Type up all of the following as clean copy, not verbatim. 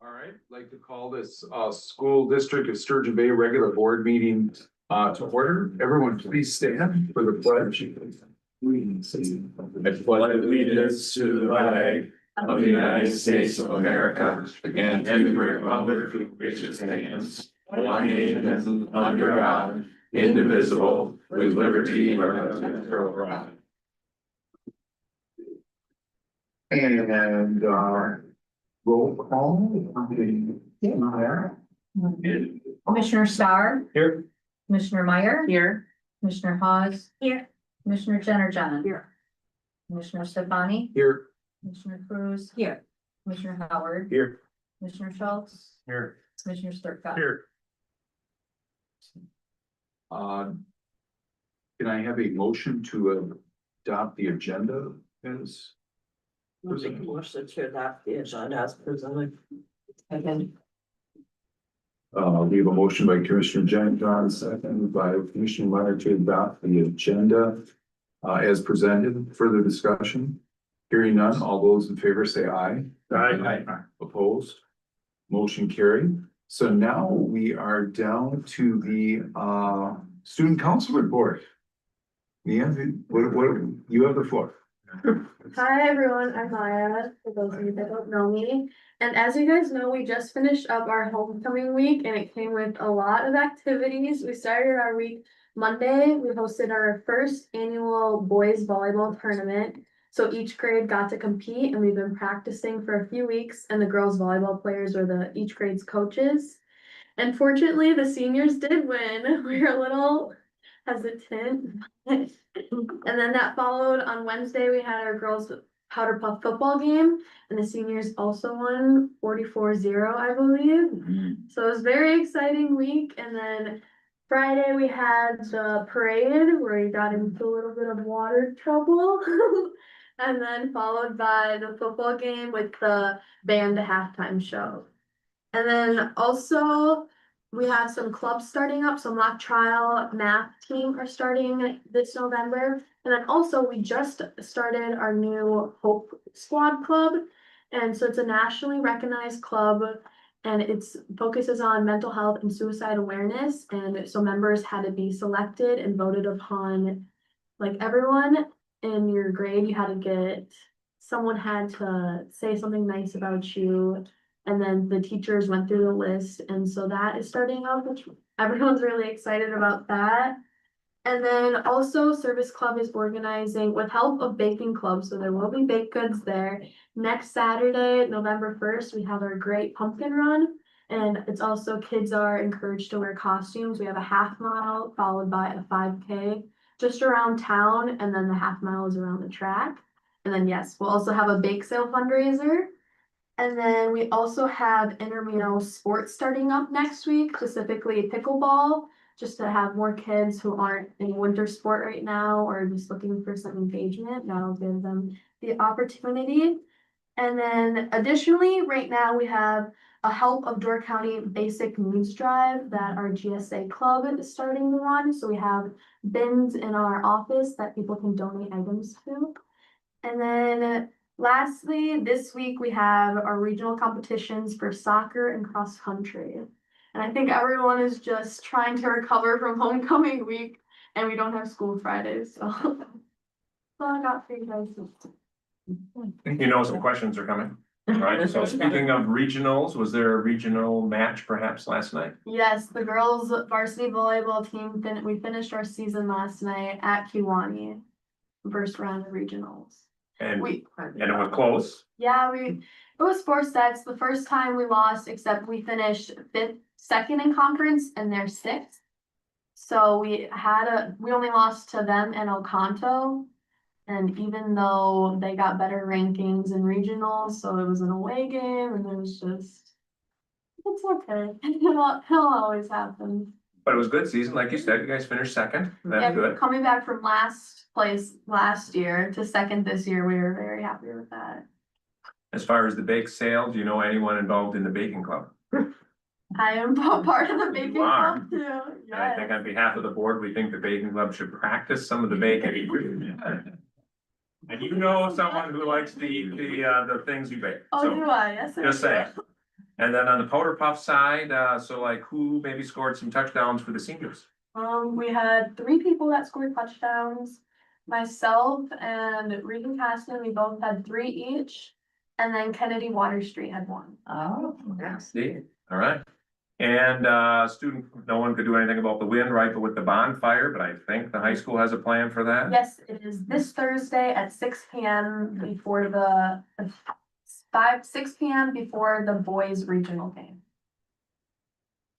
All right, I'd like to call this school district of Sturgeon Bay regular board meeting to order. Everyone, please stand for the pledge. I pledge allegiance to the flag of the United States of America and to the republic for which it stands, one nation under God, indivisible, with liberty and justice for all. And roll call. Commissioner Starr. Here. Commissioner Meyer. Here. Commissioner Hawes. Here. Commissioner Jenner. Here. Commissioner Stefani. Here. Commissioner Cruz. Here. Commissioner Howard. Here. Commissioner Schultz. Here. Commissioner Sturgeon. Here. Can I have a motion to adopt the agenda as? Make a motion to adopt the agenda as presented. Second. We have a motion by Commissioner John, second by Commissioner Meyer to adopt the agenda as presented. Further discussion? Hearing none, all those in favor say aye. Aye. Opposed? Motion carried. So now we are down to the student council report. Leanne, what, you have the floor. Hi everyone, I'm Maya, for those of you that don't know me. And as you guys know, we just finished up our homecoming week and it came with a lot of activities. We started our week Monday. We hosted our first annual boys volleyball tournament. So each grade got to compete and we've been practicing for a few weeks, and the girls volleyball players were each grade's coaches. And fortunately, the seniors did win. We were a little hesitant. And then that followed on Wednesday, we had our girls powder puff football game, and the seniors also won 44-0, I believe. So it was a very exciting week. And then Friday we had the parade where we got into a little bit of water trouble. And then followed by the football game with the band halftime show. And then also we have some clubs starting up. So mock trial math team are starting this November. And then also we just started our new Hope Squad Club. And so it's a nationally recognized club and it focuses on mental health and suicide awareness. And so members had to be selected and voted upon, like everyone in your grade, someone had to say something nice about you. And then the teachers went through the list. And so that is starting up, which everyone's really excited about that. And then also Service Club is organizing with help of baking club. So there will be baked goods there. Next Saturday, November 1st, we have our great pumpkin run. And it's also kids are encouraged to wear costumes. We have a half mile followed by a 5K just around town. And then the half mile is around the track. And then yes, we'll also have a bake sale fundraiser. And then we also have intramural sports starting up next week, specifically pickleball, just to have more kids who aren't in winter sport right now or just looking for some engagement. That'll give them the opportunity. And then additionally, right now we have a Help of Door County Basic Needs Drive that our GSA club is starting to run. So we have bins in our office that people can donate items to. And then lastly, this week we have our regional competitions for soccer and cross country. And I think everyone is just trying to recover from homecoming week and we don't have school Fridays, so that's all I got for you guys. You know, some questions are coming, right? So speaking of regionals, was there a regional match perhaps last night? Yes, the girls varsity volleyball team, we finished our season last night at Kiwani, first round of regionals. And it was close. Yeah, it was 4 sets. The first time we lost, except we finished second in conference and they're 6th. So we only lost to them and Oconto. And even though they got better rankings in regionals, so it was an away game and it was just, it's okay. It'll always happen. But it was a good season, like you said, you guys finished second. That's good. Coming back from last place last year to second this year, we were very happy with that. As far as the bake sale, do you know anyone involved in the baking club? I am part of the baking You are. club too. And I think on behalf of the board, we think the baking club should practice some of the baking. And you know someone who likes to eat the things you bake. Oh, So, do I? Yes. I just do. saying. And then on the powder puff side, so like who maybe scored some touchdowns for the seniors? We had 3 people that scored touchdowns. Myself and Regan Caston, we both had 3 each. And then Kennedy Water Street had 1. Oh, yes. See, all right. And student, no one could do anything about the wind, right, but with the bonfire, but I think the high school has a plan for that. Yes, it is this Thursday at 6 p.m. before the 6 p.m. before the boys regional game.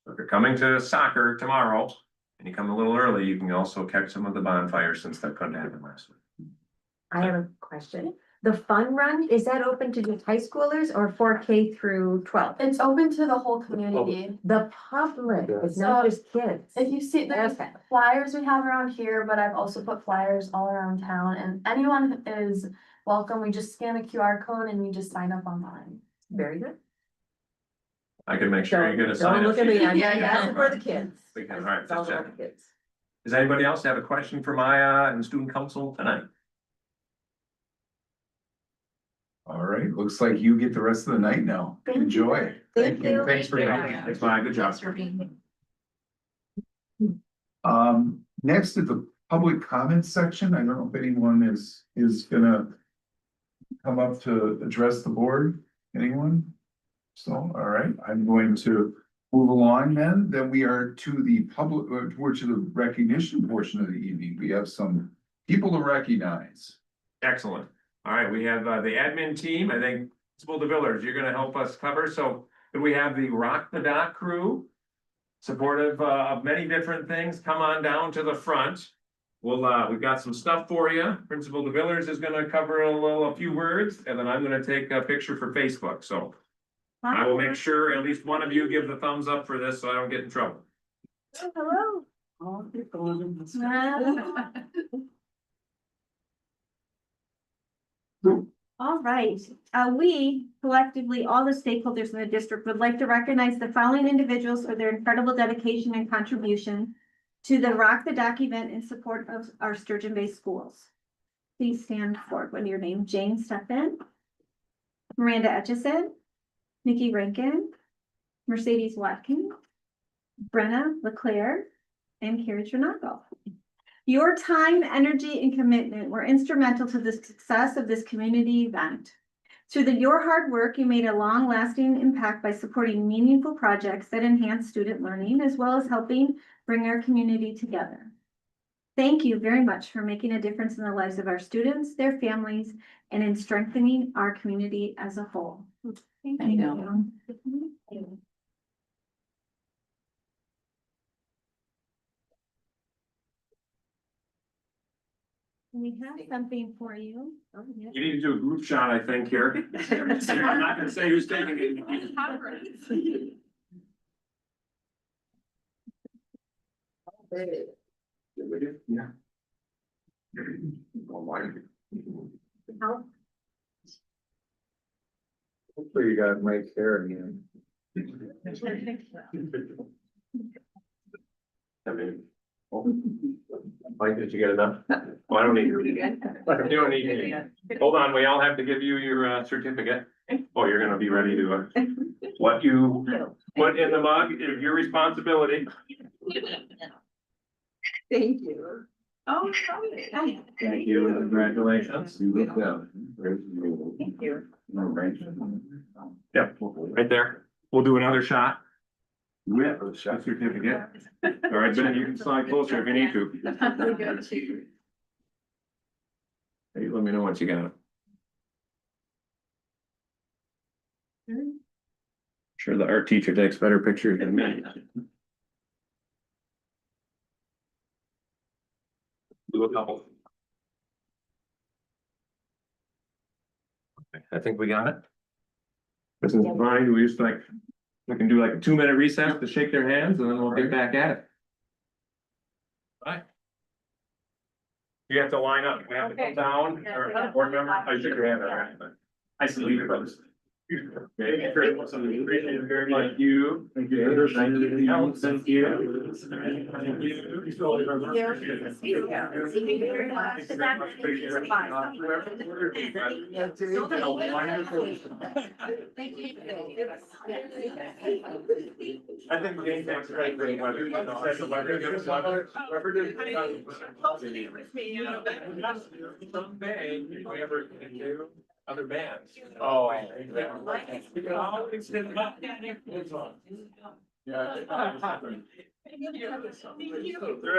If you're coming to soccer tomorrow and you come a little early, you can also catch some of the bonfires since that couldn't happen last week. I have a question. The fun run, is that open to just high schoolers or 4K through 12? It's open to the whole community. The public, it's not So, just kids. If you see the Okay. flyers we have around here, but I've also put flyers all around town, and anyone is welcome. We just scan a QR code and you just sign up online. Very good. I can make sure you get a sign. Don't look at me, I'm Yeah, yeah. asking for the kids. Okay, all right, It's all just about check. the kids. Does anybody else have a question for Maya and student council tonight? All right, looks like you get the rest of the night now. Thank you. Enjoy. Thank you. Thanks for coming. Thanks, Maya, good job. Next is the public comment section. I don't know if anyone is gonna come up to address the board. Anyone? So, all right, I'm going to move along then. Then we are to the public, we're to the recognition portion of the evening. We have some people to recognize. Excellent. All right, we have the admin team. I think Principal DeVillers, you're gonna help us cover. So we have the Rock the Dock crew. Supportive of many different things. Come on down to the front. We've got some stuff for you. Principal DeVillers is gonna cover a few words, and then I'm gonna take a picture for Facebook. So I will make sure at least one of you give the thumbs up for this so I don't get in trouble. Hello. All right, we collectively, all the stakeholders in the district would like to recognize the following individuals for their incredible dedication and contribution to the Rock the Dock event in support of our Sturgeon-based schools. Please stand forward when your name. Jane Steffen, Miranda Etchison, Nikki Rankin, Mercedes Watkins, Brenna LeClaire, and Carrie Trinago. Your time, energy, and commitment were instrumental to the success of this community event. Through your hard work, you made a long-lasting impact by supporting meaningful projects that enhance student learning, as well as helping bring our community together. Thank you very much for making a difference in the lives of our students, their families, and in strengthening our community as a whole. Thank you. We have something for you. Oh, yeah. You need to do a group shot, I think, here. I'm not gonna say who's taking it. Yeah. Hopefully you got Mike there again. I mean, Mike, did you get enough? Oh, I don't need you. You don't need me. Hold on, we all have to give you your certificate. Oh, you're gonna be ready to, what you put in the mug is your responsibility. Thank you. Oh, Thank you, and congratulations. You look down. Thank you. Yep, right there. We'll do another shot. Yeah. The certificate. All right, Ben, you can slide closer if you need to. Hey, let me know once you got it. Sure, the art teacher takes better pictures than me. Do a couple. Okay, I think we got it. This is fine. We can do like a 2-minute recess to shake their hands and then we'll get back at it. Right. You have to line up. We have to come down or board member. I shook your hand. All right. I see you, brothers. Okay, very much, appreciate it very much. You. Thank you. Thank you. Thank you. I think the next right way, whether you decide to whether you give us whoever did. Someday, if we ever can do other bands. Oh. We can always send them up. Yeah. There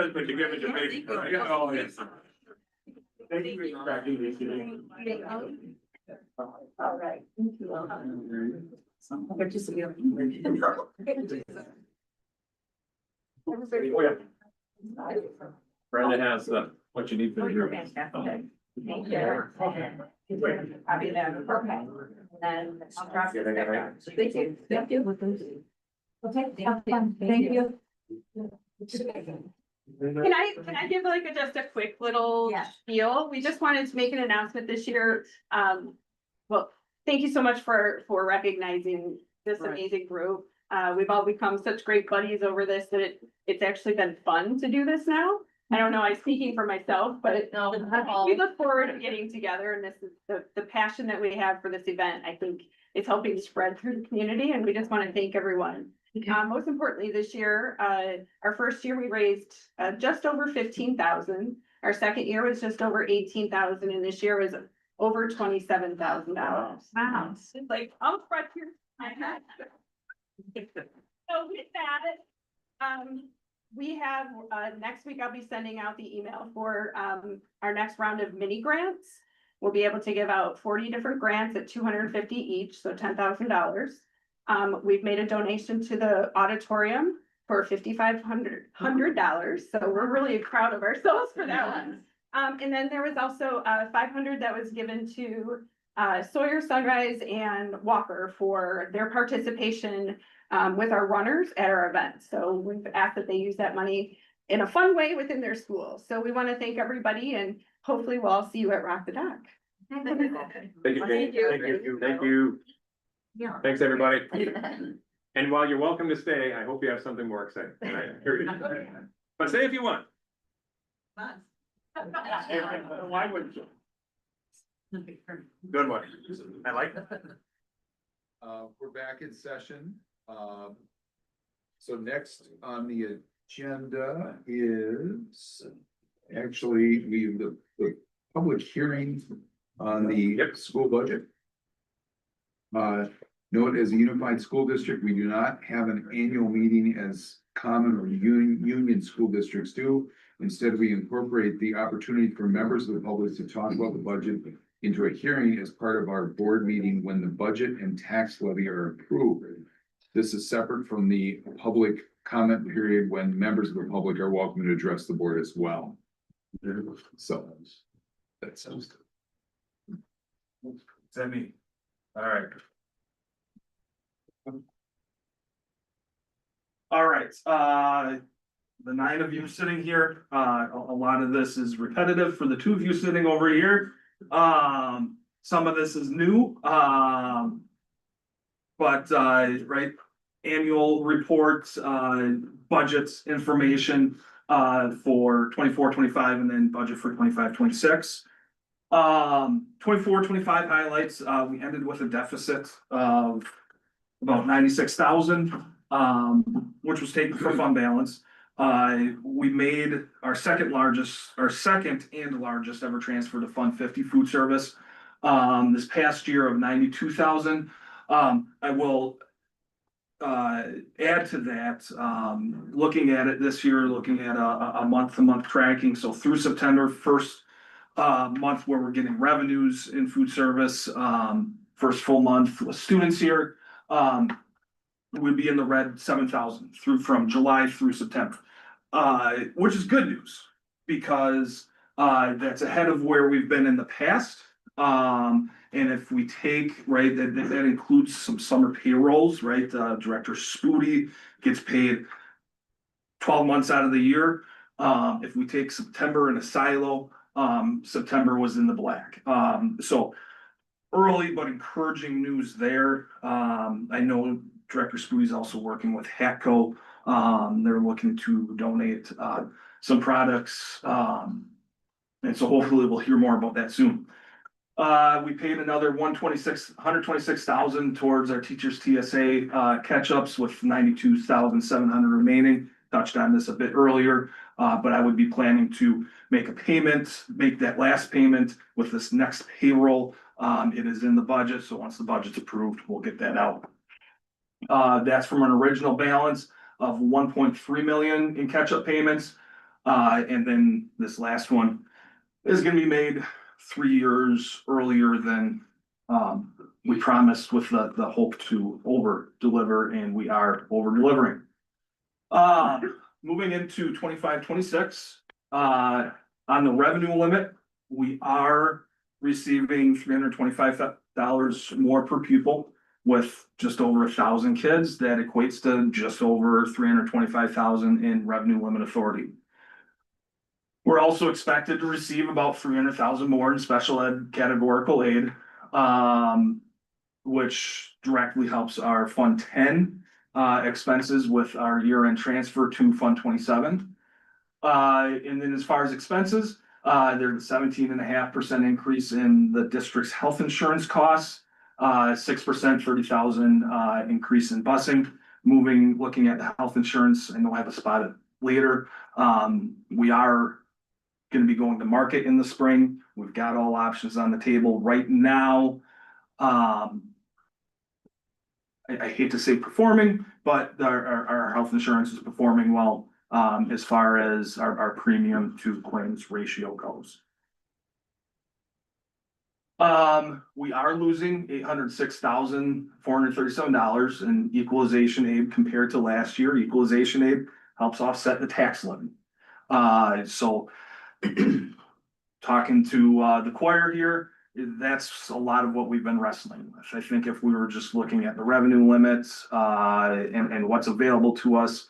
is, but you give it to me. Oh, yes. Thank you. All right. Good to see you. Oh, yeah. Brenda has what you need for your. Thank you. Copy that, okay. Then I'll drop it there. Thank you. Yep, okay, thank you. Can I give like just a quick little Yes. spiel? We just wanted to make an announcement this year. Well, thank you so much for recognizing this amazing group. We've all become such great buddies over this that it's actually been fun to do this now. I don't know, I'm speaking for myself, but we look forward to getting together, and this is the passion that we have for this event. I think it's helping to spread through the community, and we just want to thank everyone. Most importantly, this year, our first year we raised just over 15,000. Our second year was just over 18,000, and this year was over $27,000. Wow. It's like, I'll spread here. So with that, we have, next week I'll be sending out the email for our next round of mini grants. We'll be able to give out 40 different grants at $250 each, so $10,000. We've made a donation to the auditorium for $5,500, so we're really proud of ourselves for that one. And then there was also $500 that was given to Sawyer, Sunrise, and Walker for their participation with our runners at our event. So we've asked that they use that money in a fun way within their school. So we want to thank everybody, and hopefully we'll all see you at Rock the Dock. Thank you, Jane. Thank you. Thank you. Yeah. Thanks, everybody. And while you're welcome to stay, I hope you have something more exciting. But stay if you want. Why wouldn't you? Good one. I like that. We're back in session. So next on the agenda is actually the public hearing on the school budget. Note, as a unified school district, we do not have an annual meeting as common or union school districts do. Instead, we incorporate the opportunity for members of the public to talk about the budget into a hearing as part of our board meeting when the budget and tax levy are approved. This is separate from the public comment period when members of the public are welcome to address the board as well. So that sounds good. Send me. All right. All right, the 9 of you sitting here, a lot of this is repetitive for the 2 of you sitting over here. Some of this is new, but right, annual reports, budgets, information for 24-25, and then budget for 25-26. 24-25 highlights, we ended with a deficit of about 96,000, which was taken from fund balance. We made our second and largest ever transfer to Fund 50 food service this past year of 92,000. I will add to that, looking at it this year, looking at a month-to-month tracking. So through September, first month where we're getting revenues in food service, first full month with students here, would be in the red 7,000 from July through September, which is good news because that's ahead of where we've been in the past. And if we take, right, that includes some summer payrolls, right? Director Spooty gets paid 12 months out of the year. If we take September in a silo, September was in the black. So early but encouraging news there. I know Director Spoody's also working with Hatco. They're looking to donate some products. And so hopefully we'll hear more about that soon. We paid another 126,000 towards our teachers TSA catch-ups with 92,700 remaining. Touched on this a bit earlier, but I would be planning to make that last payment with this next payroll. It is in the budget, so once the budget's approved, we'll get that out. That's from an original balance of 1.3 million in catch-up payments. And then this last one is gonna be made 3 years earlier than we promised, with the hope to over deliver, and we are over delivering. Moving into 25-26, on the revenue limit, we are receiving $325 more per pupil with just over 1,000 kids. That equates to just over 325,000 in revenue limit authority. We're also expected to receive about 300,000 more in special ed categorical aid, which directly helps our Fund 10 expenses with our year-end transfer to Fund 27. And then as far as expenses, there's a 17.5% increase in the district's health insurance costs, 6%, 30,000 increase in busing. Looking at the health insurance, I know I have a spot later. We are going to be going to market in the spring. We've got all options on the table right now. I hate to say performing, but our health insurance is performing well as far as our premium to claims ratio goes. We are losing $806,437 in equalization aid compared to last year. Equalization aid helps offset the tax levy. So talking to the choir here, that's a lot of what we've been wrestling with. I think if we were just looking at the revenue limits and what's available to us,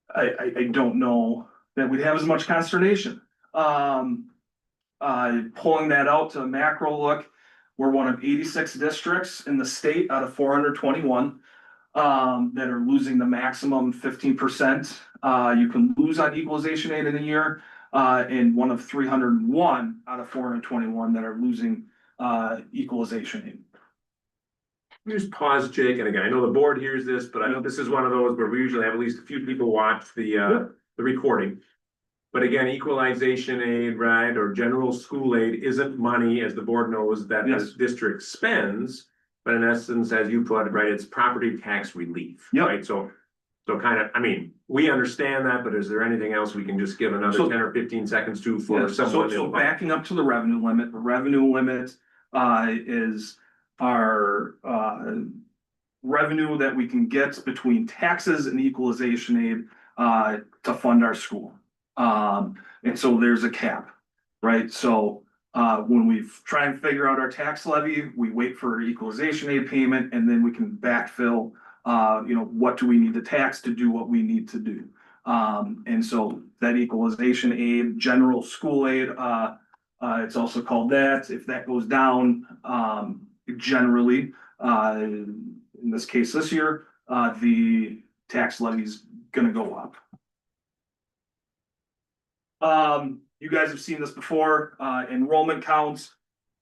I don't know that we'd have as much consternation. Pulling that out to a macro look, we're one of 86 districts in the state out of 421 that are losing the maximum 15%. You can lose on equalization aid in a year, and one of 301 out of 421 that are losing equalization aid. Let me just pause, Jake, and again, I know the board hears this, but I know this is one of those where we usually have at least a few people watch the recording. But again, equalization aid, right, or general school aid isn't money, as the board knows, that Yes. this district spends. But in essence, as you put it, right, it's property tax relief, Yep. right? So kind of, I mean, we understand that, but is there anything else we can just give another 10 or 15 seconds to for someone? So backing up to the revenue limit, is our revenue that we can get between taxes and equalization aid to fund our school. And so there's a cap, right? So when we try and figure out our tax levy, we wait for equalization aid payment, and then we can backfill, what do we need to tax to do what we need to do. And so that equalization aid, general school aid, it's also called that. If that goes down, generally, in this case this year, the tax levy is going to go up. You guys have seen this before, enrollment counts.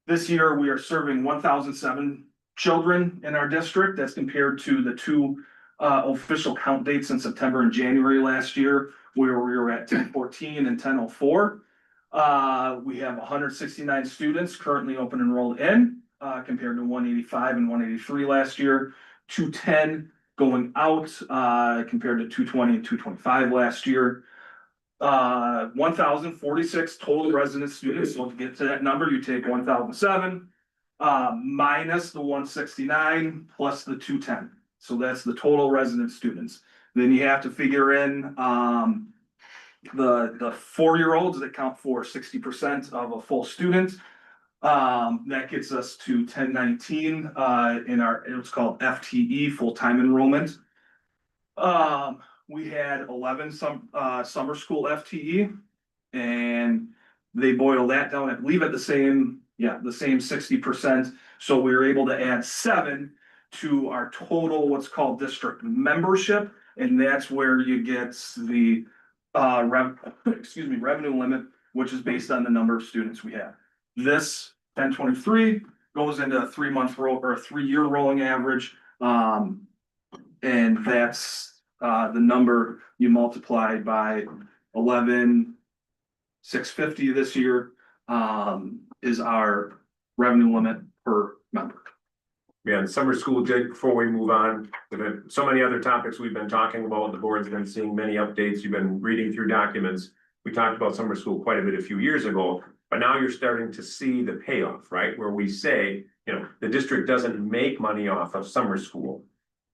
This year, we are serving 1,007 children in our district. That's compared to the two official count dates in September and January last year, where we were at 1014 and 1004. We have 169 students currently open enrolled in, compared to 185 and 183 last year, 210 going out, compared to 220 and 225 last year. 1,046 total resident students. So to get to that number, you take 1,007 minus the 169 plus the 210. So that's the total resident students. Then you have to figure in the 4-year-olds that count for 60% of a full student. That gets us to 1019 in it's called FTE, full-time enrollment. We had 11 summer school FTE, and they boil that down, I believe, at the same, Yeah, the same 60%. So we were able to add 7 to our total, what's called district membership. And that's where you get the revenue limit, which is based on the number of students we have. This 1023 goes into a 3-month roll or a 3-year rolling average. And that's the number you multiply by 11,650 this year is our revenue limit per member. Yeah, and summer school, Jake, before we move on, there have so many other topics we've been talking about, the board's been seeing many updates, you've been reading through documents. We talked about summer school quite a bit a few years ago, but now you're starting to see the payoff, right? Where we say, the district doesn't make money off of summer school.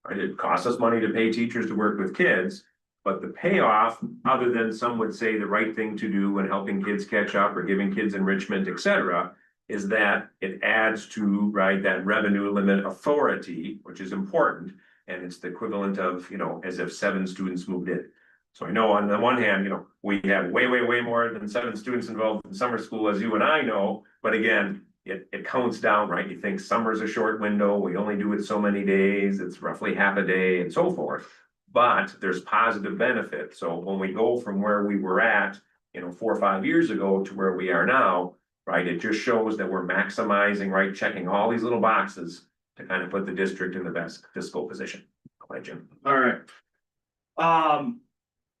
Right? It costs us money to pay teachers to work with kids, but the payoff, other than some would say the right thing to do when helping kids catch up or giving kids enrichment, etc., is that it adds to, right, that revenue limit authority, which is important. And it's the equivalent of, as if 7 students moved in. So I know on the one hand, we have way more than 7 students involved in summer school, as you and I know, but again, it counts down, right? You think summer's a short window, we only do it so many days, it's roughly half a day and so forth. But there's positive benefit. So when we go from where we were at, 4 or 5 years ago to where we are now, right, it just shows that we're maximizing, right, checking all these little boxes to kind of put the district in the best fiscal position. Go ahead, Jim. All right.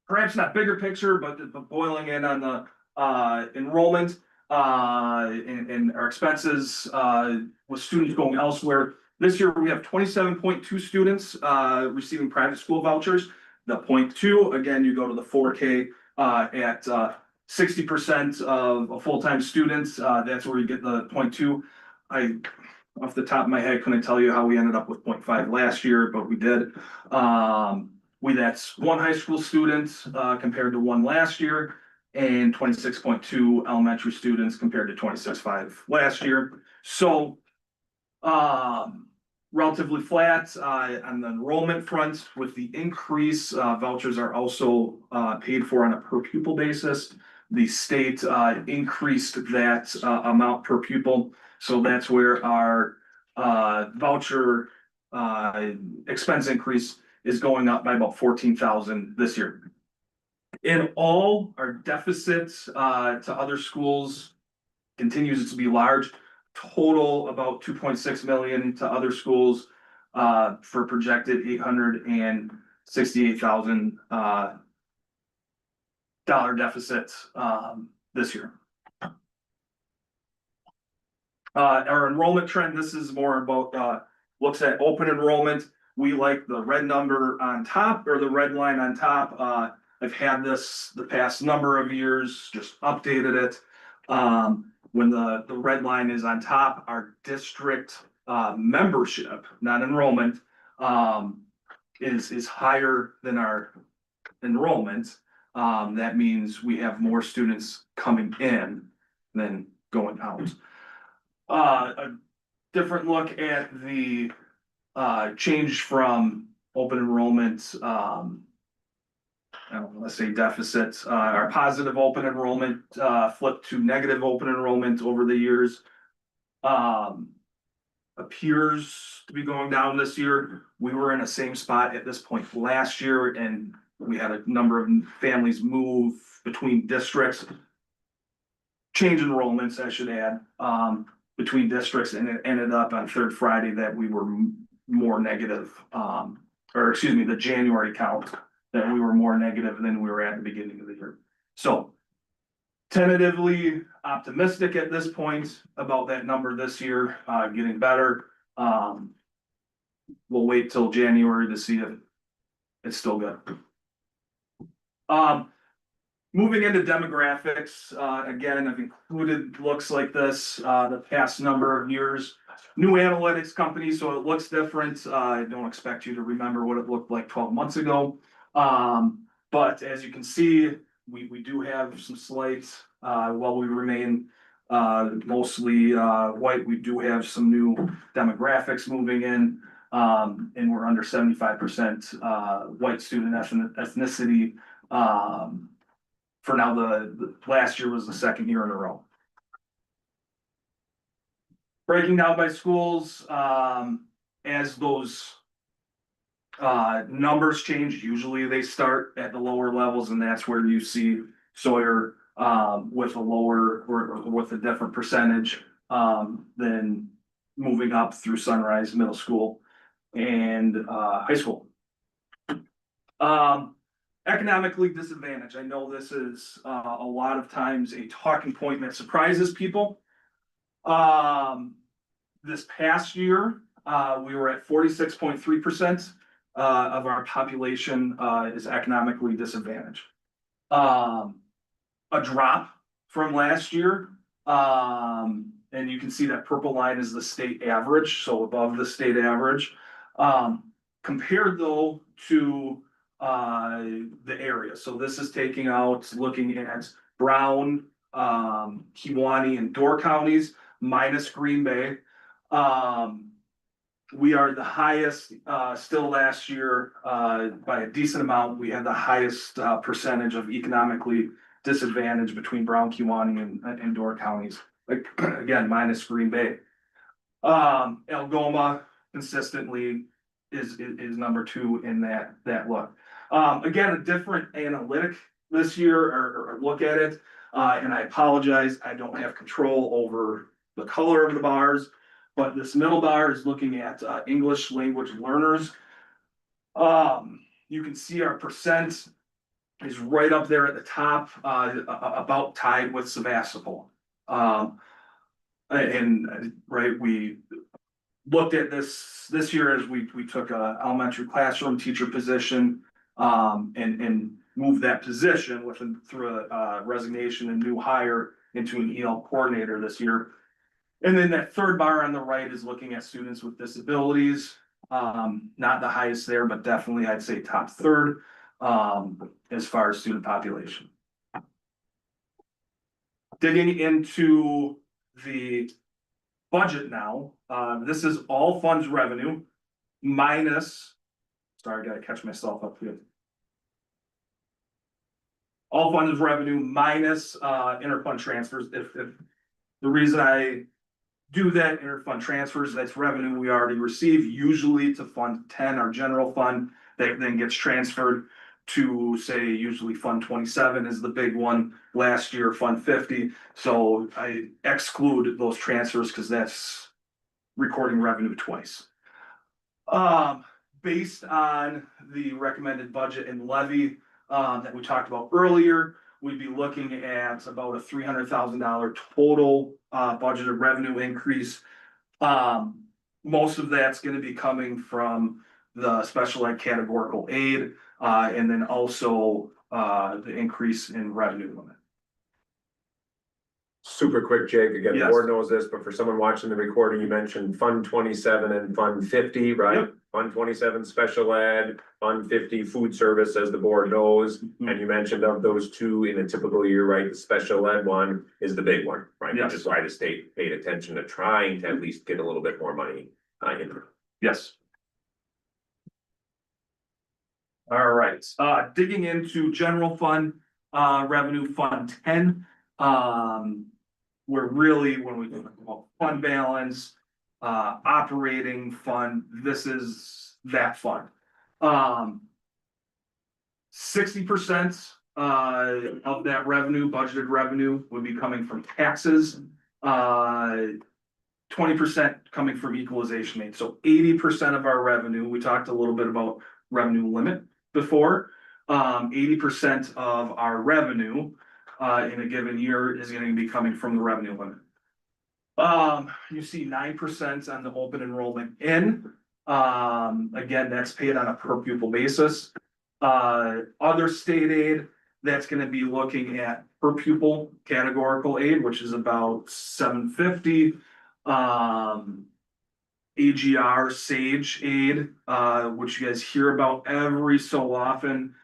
Perhaps not bigger picture, but boiling in on the enrollment and our expenses with students going elsewhere. This year, we have 27.2 students receiving private school vouchers. The 0.2, again, you go to the 4K at 60% of a full-time students. That's where you get the 0.2. Off the top of my head, couldn't tell you how we ended up with 0.5 last year, but we did. That's 1 high school student compared to 1 last year, and 26.2 elementary students compared to 26.5 last year. So relatively flat on the enrollment front. With the increase, vouchers are also paid for on a per pupil basis. The state increased that amount per pupil. So that's where our voucher expense increase is going up by about 14,000 this year. In all, our deficit to other schools continues to be large. Total about 2.6 million to other schools for projected $868,000 deficit this year. Our enrollment trend, this is more about looks at open enrollment. We like the red number on top, or the red line on top. I've had this the past number of years, just updated it. When the red line is on top, our district membership, not enrollment, is higher than our enrollment. That means we have more students coming in than going out. A different look at the change from open enrollment, let's say deficits. Our positive open enrollment flipped to negative open enrollment over the years. Appears to be going down this year. We were in the same spot at this point last year, and we had a number of families move between districts. Change enrollments, I should add, between districts, and it ended up on third Friday that we were more negative, or excuse me, the January count, that we were more negative than we were at the beginning of the year. So tentatively optimistic at this point about that number this year, getting better. We'll wait till January to see if it's still good. Moving into demographics, again, I've included looks like this the past number of years. New analytics company, so it looks different. I don't expect you to remember what it looked like 12 months ago. But as you can see, we do have some slight, while we remain mostly white, we do have some new demographics moving in, and we're under 75% white student ethnicity. For now, the last year was the second year in a row. Breaking down by schools, as those numbers change, usually they start at the lower levels, and that's where you see Sawyer with a lower or with a different percentage than moving up through Sunrise Middle School and high school. Economically disadvantaged. I know this is a lot of times a talking point that surprises people. This past year, we were at 46.3% of our population is economically disadvantaged. A drop from last year. And you can see that purple line is the state average, so above the state average. Compared though to the area. So this is taking out, looking at Brown, Kewaunee and Door counties minus Green Bay. We are the highest, still last year, by a decent amount. We had the highest percentage of economically disadvantaged between Brown, Kewaunee and Door counties. Like, again, minus Green Bay. Algoma consistently is number 2 in that look. Again, a different analytic this year or look at it. And I apologize, I don't have control over the color of the bars, but this middle bar is looking at English language learners. You can see our percent is right up there at the top, about tied with Sevastopol. And right, we looked at this year as we took a elementary classroom teacher position and moved that position through a resignation and new hire into an EL coordinator this year. And then that third bar on the right is looking at students with disabilities. Not the highest there, but definitely I'd say top third as far as student population. Digging into the budget now, this is all funds revenue minus, sorry, I gotta catch myself up here. All funds revenue minus interfund transfers. If the reason I do that, interfund transfers, that's revenue we already receive, usually to Fund 10, our general fund, that then gets transferred to, say, usually Fund 27 is the big one. Last year, Fund 50. So I exclude those transfers because that's recording revenue twice. Based on the recommended budget and levy that we talked about earlier, we'd be looking at about a $300,000 total budgeted revenue increase. Most of that's going to be coming from the special ed categorical aid, and then also the increase in revenue limit. Super quick, Jake, again, the Yes. board knows this, but for someone watching the recording, you mentioned Fund 27 and Fund 50, right? Yep. Fund 27 special ed, Fund 50 food service, as the board knows. And you mentioned of those two in a typical year, right? The special ed one is the big one, right? Yes. Which is why the state paid attention to trying to at least get a little bit more money in. Yes. All right, digging into general fund revenue, Fund 10. We're really, when we talk about fund balance, operating fund, this is that fund. 60% of that revenue, budgeted revenue, would be coming from taxes. 20% coming from equalization aid. So 80% of our revenue, we talked a little bit about revenue limit before. 80% of our revenue in a given year is going to be coming from the revenue limit. You see 9% on the open enrollment in. Again, that's paid on a per pupil basis. Other state aid, that's going to be looking at per pupil categorical aid, which is about $750. AGR SAGE aid, which you guys hear about every so often.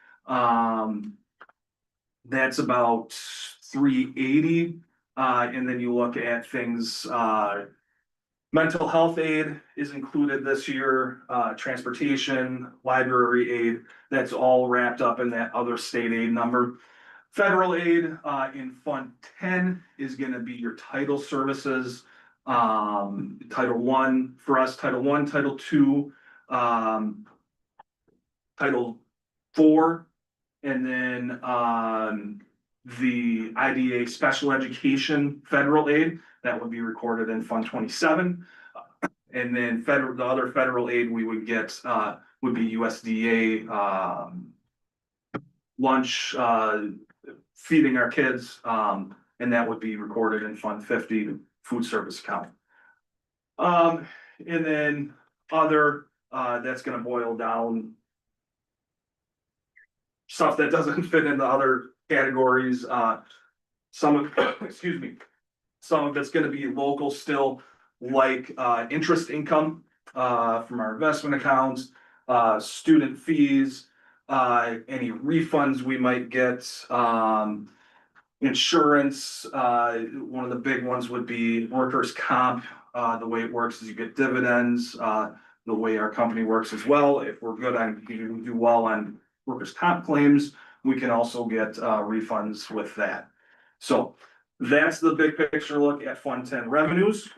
That's about $380. And then you look at things, mental health aid is included this year, transportation, library aid, that's all wrapped up in that other state aid number. Federal aid in Fund 10 is going to be your title services, Title I for us, Title I, Title II, Title IV, and then, the IDA special education federal aid, that would be recorded in Fund 27. And then the other federal aid we would get, would be USDA, lunch, feeding our kids, and that would be recorded in Fund 50, food service account. And then other, that's gonna boil down stuff that doesn't fit into other categories, some of, excuse me, some of it's gonna be local still, like, interest income, from our investment accounts, student fees, any refunds we might get, insurance, one of the big ones would be workers' comp. The way it works is you get dividends, the way our company works as well. If we're good on, you do well on workers' comp claims, we can also get, refunds with that. So that's the big picture look at Fund 10 revenues.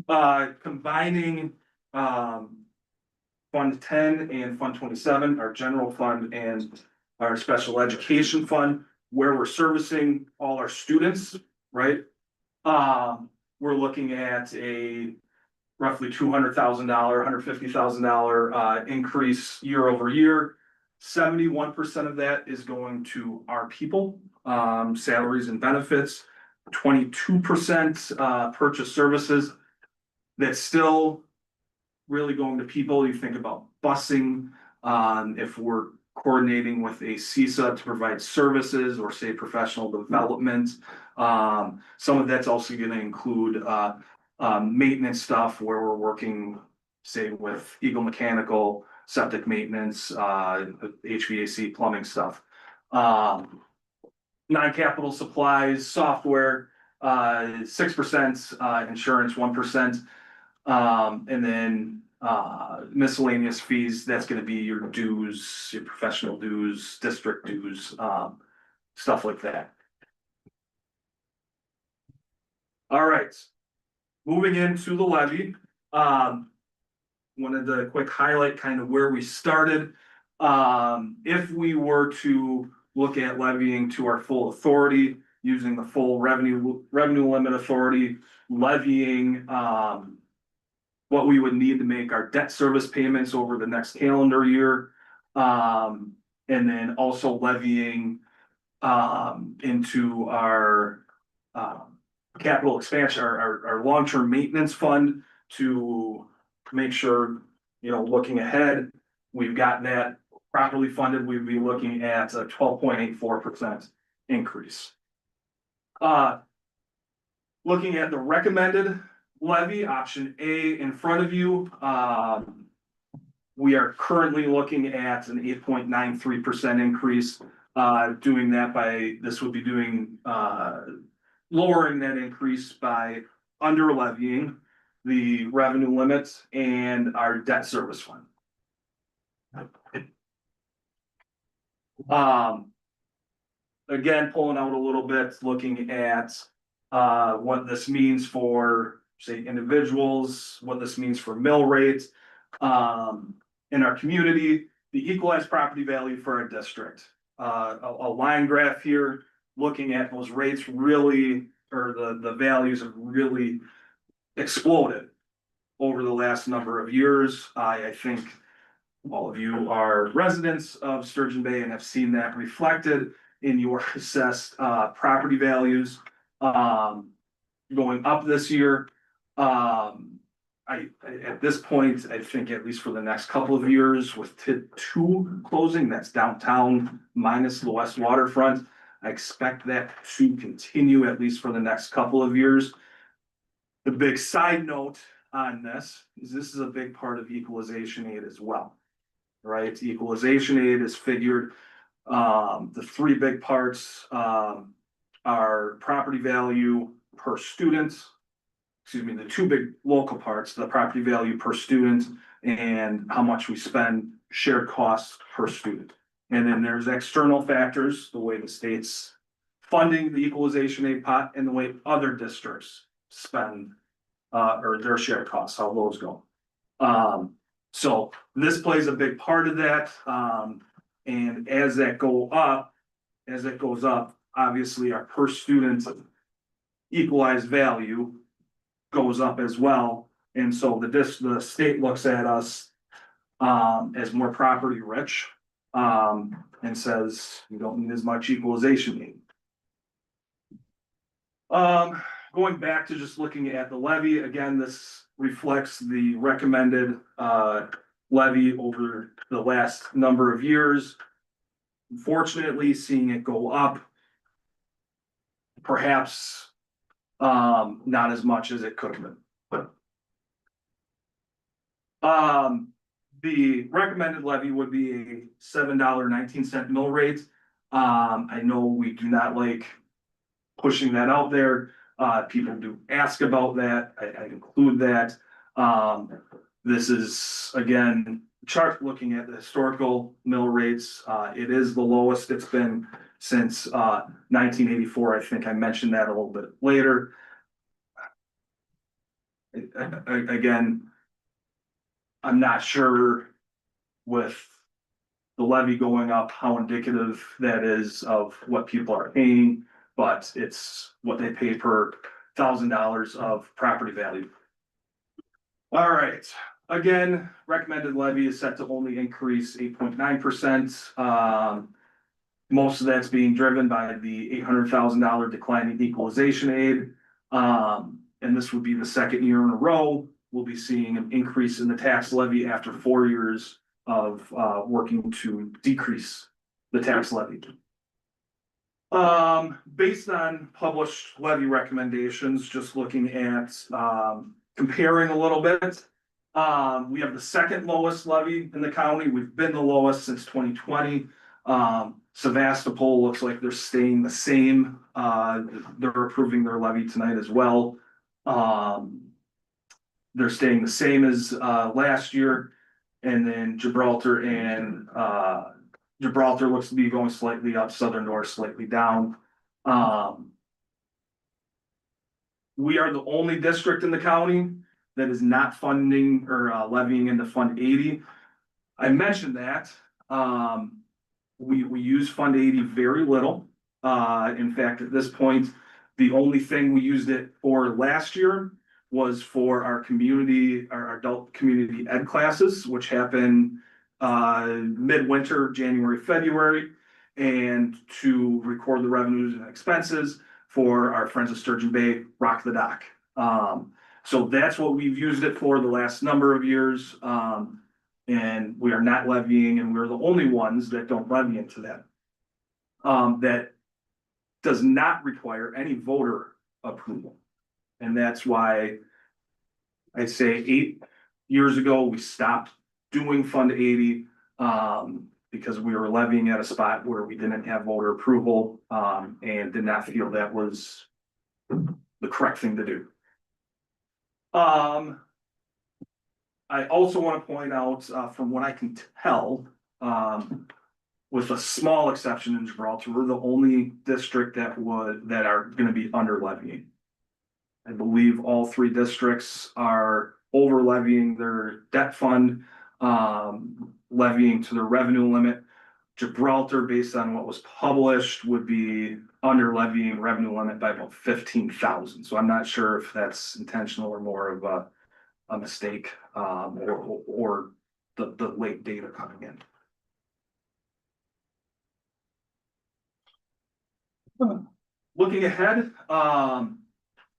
Combining, Fund 10 and Fund 27, our general fund and our special education fund, where we're servicing all our students, right? We're looking at a roughly $200,000, $150,000 increase year over year. 71% of that is going to our people, salaries and benefits. 22% purchase services. That's still really going to people. You think about busing, if we're coordinating with a CISA to provide services or say professional development. Some of that's also gonna include maintenance stuff where we're working, say, with Eagle Mechanical, septic maintenance, HVAC, plumbing stuff. Non-capital supplies, software, 6%, insurance, 1%. And then miscellaneous fees, that's gonna be your dues, your professional dues, district dues, stuff like that. All right, moving into the levy. Wanted to quick highlight kind of where we started. If we were to look at levying to our full authority, using the full revenue limit authority, levying, what we would need to make our debt service payments over the next calendar year. And then also levying into our capital expansion, our long-term maintenance fund to make sure, looking ahead, we've gotten that properly funded. We'd be looking at a 12.84% increase. Looking at the recommended levy, option A in front of you, we are currently looking at an 8.93% increase. Doing that this would be doing, lowering that increase by under levying the revenue limits and our debt service fund. Again, pulling out a little bit, looking at what this means for, say, individuals, what this means for mill rates in our community, the equalized property value for our district. A line graph here, looking at those rates really, or the values have really exploded over the last number of years. I think all of you are residents of Sturgeon Bay and have seen that reflected in your assessed property values going up this year. At this point, I think at least for the next couple of years with TID2 closing, that's downtown minus the west waterfront, I expect that to continue at least for the next couple of years. The big side note on this is a big part of equalization aid as well, right? Equalization aid is figured, the three big parts are property value per student. Excuse me, the two big local parts, the property value per student and how much we spend shared costs per student. And then there's external factors, the way the states funding the equalization aid pot and the way other districts spend or their share costs, how those go. So this plays a big part of that. And as that goes up, obviously our per student equalized value goes up as well. And so the state looks at us as more property rich, and says you don't need as much equalization aid. Going back to just looking at the levy, again, this reflects the recommended levy over the last number of years. Unfortunately, seeing it go up, perhaps not as much as it could have been. The recommended levy would be a $7.19 mill rate. I know we do not like pushing that out there. People do ask about that. I include that. This is, again, chart looking at the historical mill rates. It is the lowest it's been since 1984. I think I mentioned that a little bit later. Again, I'm not sure with the levy going up, how indicative that is of what people are paying, but it's what they pay per $1,000 of property value. All right, again, recommended levy is set to only increase 8.9%. Most of that's being driven by the $800,000 decline in equalization aid. And this would be the second year in a row we'll be seeing an increase in the tax levy after 4 years of working to decrease the tax levy. Based on published levy recommendations, just looking at comparing a little bit, we have the second lowest levy in the county. We've been the lowest since 2020. Sevastopol looks like they're staying the same. They're approving their levy tonight as well. They're staying the same as last year. And then Gibraltar looks to be going slightly up, Southern North slightly down. We are the only district in the county that is not funding or levying into Fund 80. I mentioned that. We use Fund 80 very little. In fact, at this point, the only thing we used it for last year was for our adult community ed classes, which happen midwinter, January, February, and to record the revenues and expenses for our friends of Sturgeon Bay, Rock the Dock. So that's what we've used it for the last number of years. And we are not levying, and we're the only ones that don't levy into that. That does not require any voter approval. And that's why I say 8 years ago, we stopped doing Fund 80 because we were levying at a spot where we didn't have voter approval and did not feel that was the correct thing to do. I also want to point out, from what I can tell, with a small exception in Gibraltar, we're the only district that are going to be under levying. I believe all 3 districts are over levying their debt fund, levying to their revenue limit. Gibraltar, based on what was published, would be under levying revenue limit by about 15,000. So I'm not sure if that's intentional or more of a mistake, or the late data coming in. Looking ahead,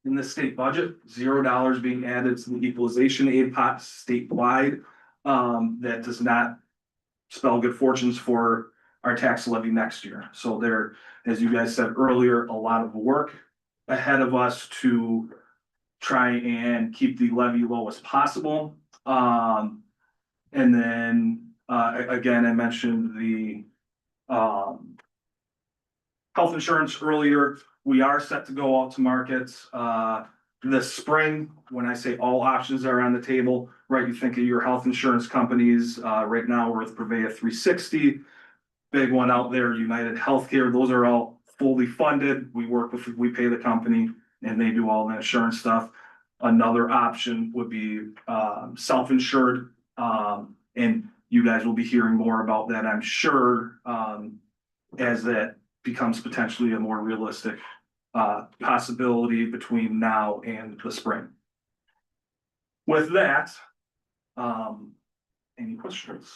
in the state budget, $0 being added to the equalization aid pot statewide. That does not spell good fortunes for our tax levy next year. So there, as you guys said earlier, a lot of work ahead of us to try and keep the levy low as possible. And then, again, I mentioned the health insurance earlier. We are set to go out to market this spring. When I say all options are on the table, right, you think of your health insurance companies. Right now we're with Prevea 360, big one out there, United Healthcare. Those are all fully funded. We pay the company and they do all the insurance stuff. Another option would be self-insured. And you guys will be hearing more about that, I'm sure, as that becomes potentially a more realistic possibility between now and the spring. With that, any questions?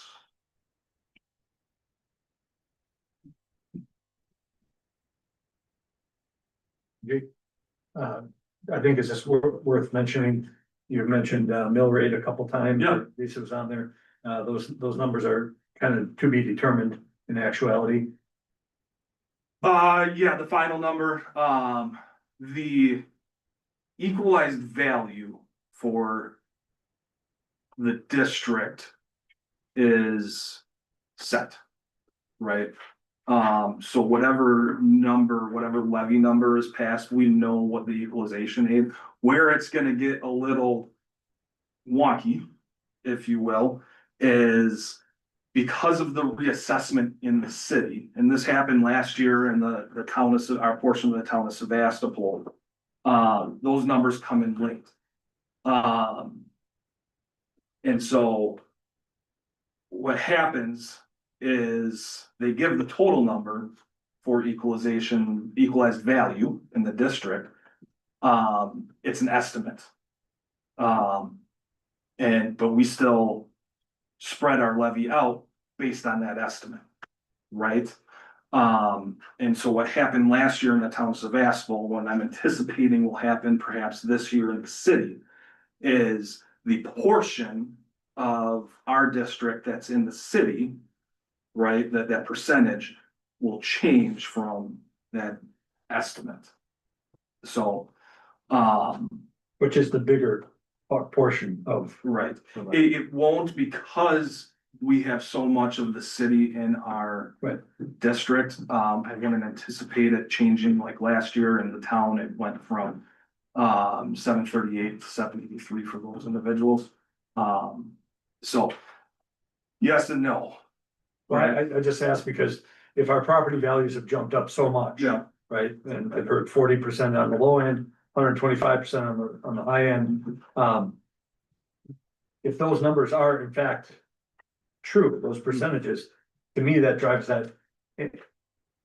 I think it's just worth mentioning, you've mentioned mill rate a couple times. Yeah. Lisa was on there. Those numbers are kind of to be determined in actuality. Yeah, the final number, the equalized value for the district is set, right? So whatever levy number is passed, we know what the equalization aid, where it's gonna get a little wonky, if you will, is because of the reassessment in the city, and this happened last year in the town of, our portion of the town of Sebastopol. Those numbers come in late. And so what happens is they give the total number for equalized value in the district. It's an estimate. But we still spread our levy out based on that estimate, right? And so what happened last year in the town of Sebastopol, what I'm anticipating will happen perhaps this year in the city, is the portion of our district that's in the city, right, that percentage will change from that estimate. So, Which is the bigger portion of. right, it won't, because we have so much of the city in our Right. district. I wouldn't anticipate it changing like last year in the town. It went from 738 to 783 for those individuals. So yes and no. Well, I just asked because if our property values have jumped up so much. Yeah. Right, and I've heard 40% on the low end, 125% on the high end. If those numbers are in fact true, those percentages, to me, that drives the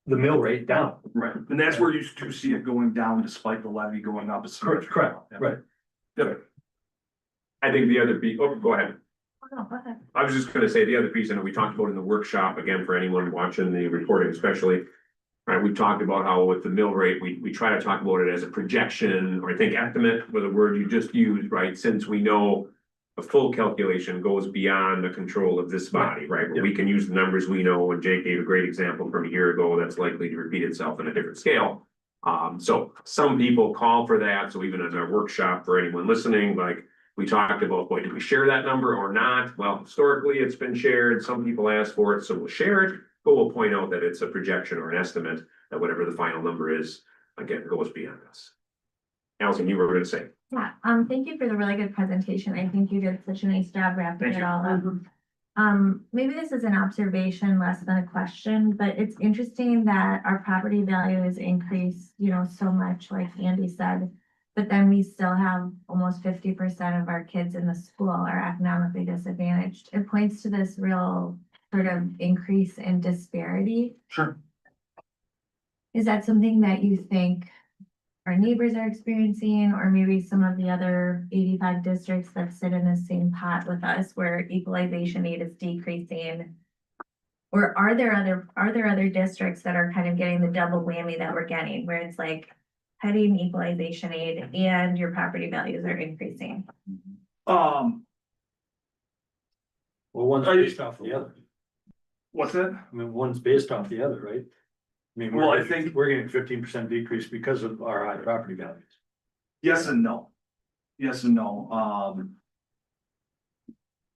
mill rate down. Right, and that's where you do see it going down despite the levy going up. Correct, right. I think the other piece, oh, go ahead. Oh, go ahead. I was just gonna say, the other piece, and we talked about in the workshop, again, for anyone watching the recording especially. Right, we talked about how with the mill rate, we try to talk about it as a projection, or I think estimate, was the word you just used, right? Since we know a full calculation goes beyond the control of this body, right? Where we can use the numbers we know, and Jake gave a great example from a year ago that's likely to repeat itself in a different scale. So some people call for that, so even in our workshop, for anyone listening, like, we talked about, boy, do we share that number or not? Well, historically, it's been shared. Some people ask for it, so we'll share it. But we'll point out that it's a projection or an estimate, that whatever the final number is, again, goes beyond us. Allison, you were going to say. Yeah, thank you for the really good presentation. I think you did such a nice job wrapping Thank it you. all up. Maybe this is an observation less than a question, but it's interesting that our property values increase, so much, like Andy said. But then we still have almost 50% of our kids in the school are economically disadvantaged. It points to this real sort of increase in disparity. Sure. Is that something that you think our neighbors are experiencing, or maybe some of the other 85 districts that sit in the same pot with us where equalization aid is decreasing? Or are there other districts that are kind of getting the double whammy that we're getting, where it's like heading equalization aid and your property values are increasing? Well, one's based off the other. What's that? I mean, one's based off the other, right? I mean, Well, I think- we're getting 15% decrease because of our high property values. Yes and no. Yes and no.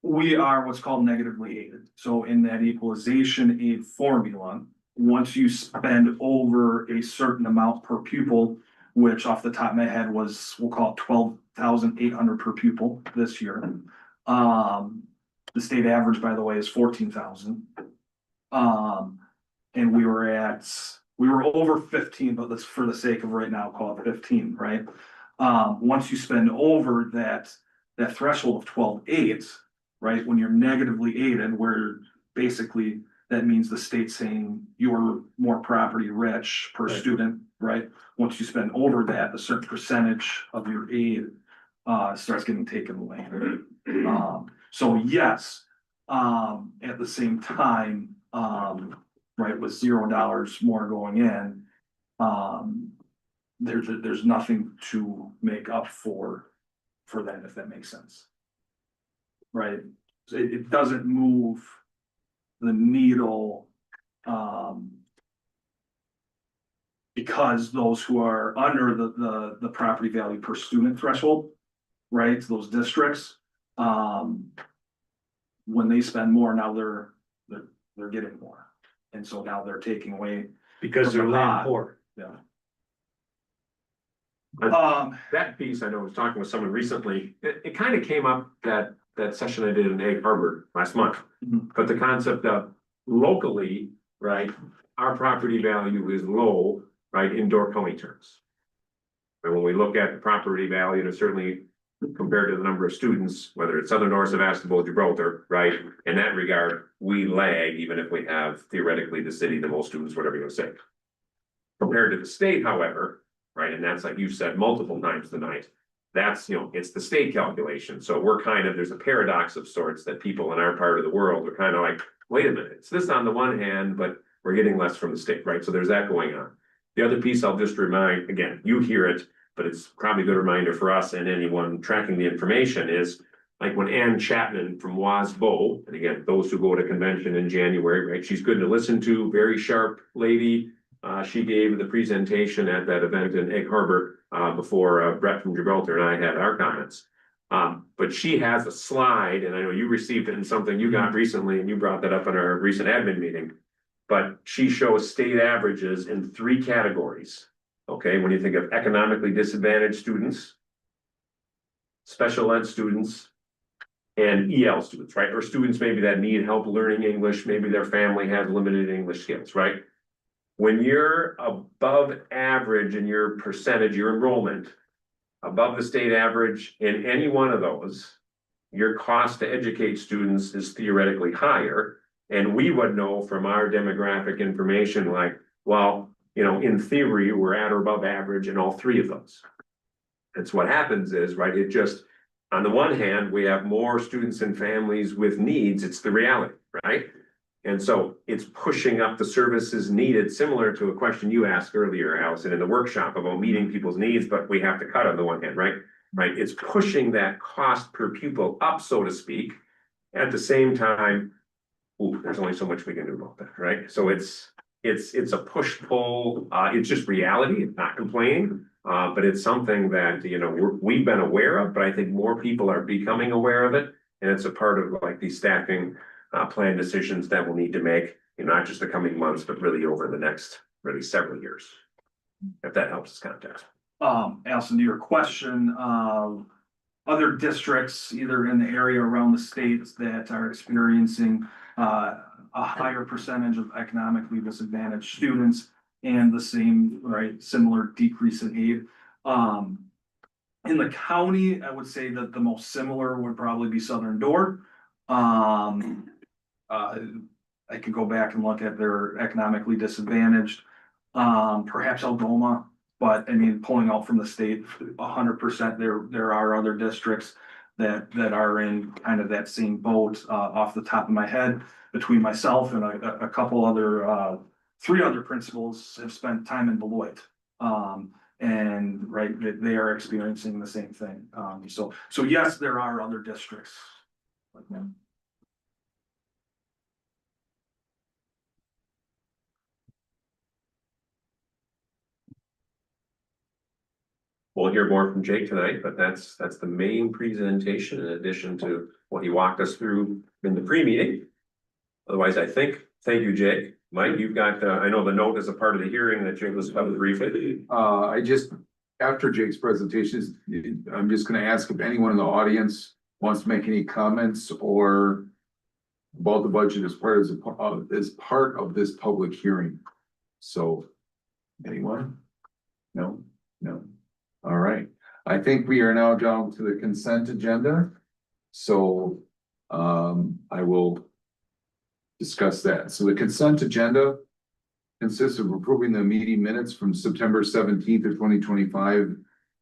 We are what's called negatively aided. So in that equalization aid formula, once you spend over a certain amount per pupil, which off the top of my head was, we'll call it 12,800 per pupil this year. The state average, by the way, is 14,000. And we were at we were over 15, but let's, for the sake of right now, call it 15, right? Once you spend over that threshold of 12.8, right, when you're negatively aided, where basically that means the state's saying you're more property rich per Right. student, right? Once you spend over that, a certain percentage of your aid starts getting taken away. So yes, at the same time, right, with $0 more going in, there's nothing to make up for that, if that makes sense. Right, so it doesn't move the needle, because those who are under the property value per student threshold, right, those districts, when they spend more, now they're getting more. And so now they're taking away. Because they're land poor. Yeah. That piece, I know, I was talking with someone recently, it kind of came up that session I did in Egg Harbor last month. Mhm. But the concept of locally, right, our property value is low, right, in Door County terms. And when we look at the property value, and certainly compared to the number of students, whether it's Southern Door, Sevastopol, Gibraltar, right, in that regard, we lag, even if we have theoretically the city, the most students, whatever you're gonna say. Compared to the state, however, right, and that's like you've said multiple times tonight, that's, it's the state calculation. So we're kind of, there's a paradox of sorts that people in our part of the world are kind of like, wait a minute, it's this on the one hand, but we're getting less from the state, right? So there's that going on. The other piece I'll just remind, again, you hear it, but it's probably a good reminder for us and anyone tracking the information is like when Ann Chapman from Wasbo, and again, those who go to convention in January, right? She's good to listen to, very sharp lady. She gave the presentation at that event in Egg Harbor before Brett from Gibraltar and I had our comments. But she has a slide, and I know you received it in something you got recently, and you brought that up in our recent admin meeting. But she shows state averages in 3 categories. Okay, when you think of economically disadvantaged students, special ed students, and EL students, right? Or students maybe that need help learning English, maybe their family has limited English skills, right? When you're above average in your percentage, your enrollment, above the state average in any one of those, your cost to educate students is theoretically higher. And we would know from our demographic information, like, well, in theory, we're at or above average in all 3 of those. That's what happens is, right, it just, on the one hand, we have more students and families with needs, it's the reality, right? And so it's pushing up the services needed, similar to a question you asked earlier, Allison, in the workshop about meeting people's needs, but we have to cut on the one hand, right? Right, it's pushing that cost per pupil up, so to speak. At the same time, there's only so much we can do about that, right? So it's a push-pull, it's just reality, it's not complaining. But it's something that, we've been aware of, but I think more people are becoming aware of it. And it's a part of like these staffing plan decisions that we'll need to make, not just the coming months, but really over the next really several years. If that helps as context. Allison, to your question, other districts, either in the area around the states that are experiencing a higher percentage of economically disadvantaged students and the same, right, similar decrease in aid. In the county, I would say that the most similar would probably be Southern Door. I could go back and look at their economically disadvantaged, perhaps Algoma, but I mean, pulling out from the state, 100%, there are other districts that are in kind of that same boat, off the top of my head, between myself and a couple other, 3 other principals have spent time in Beloit. And right, they are experiencing the same thing. So yes, there are other districts like that. We'll hear more from Jake tonight, but that's the main presentation in addition to what he walked us through in the pre-meeting. Otherwise, thank you, Jake. Mike, you've got, I know the note is a part of the hearing that Jake was about to briefly. After Jake's presentations, I'm just gonna ask if anyone in the audience wants to make any comments or about the budget as part of this public hearing. So Anyone? No, no. All right, I think we are now down to the consent agenda. So, I will discuss that. So the consent agenda consists of approving the meeting minutes from September 17th of 2025,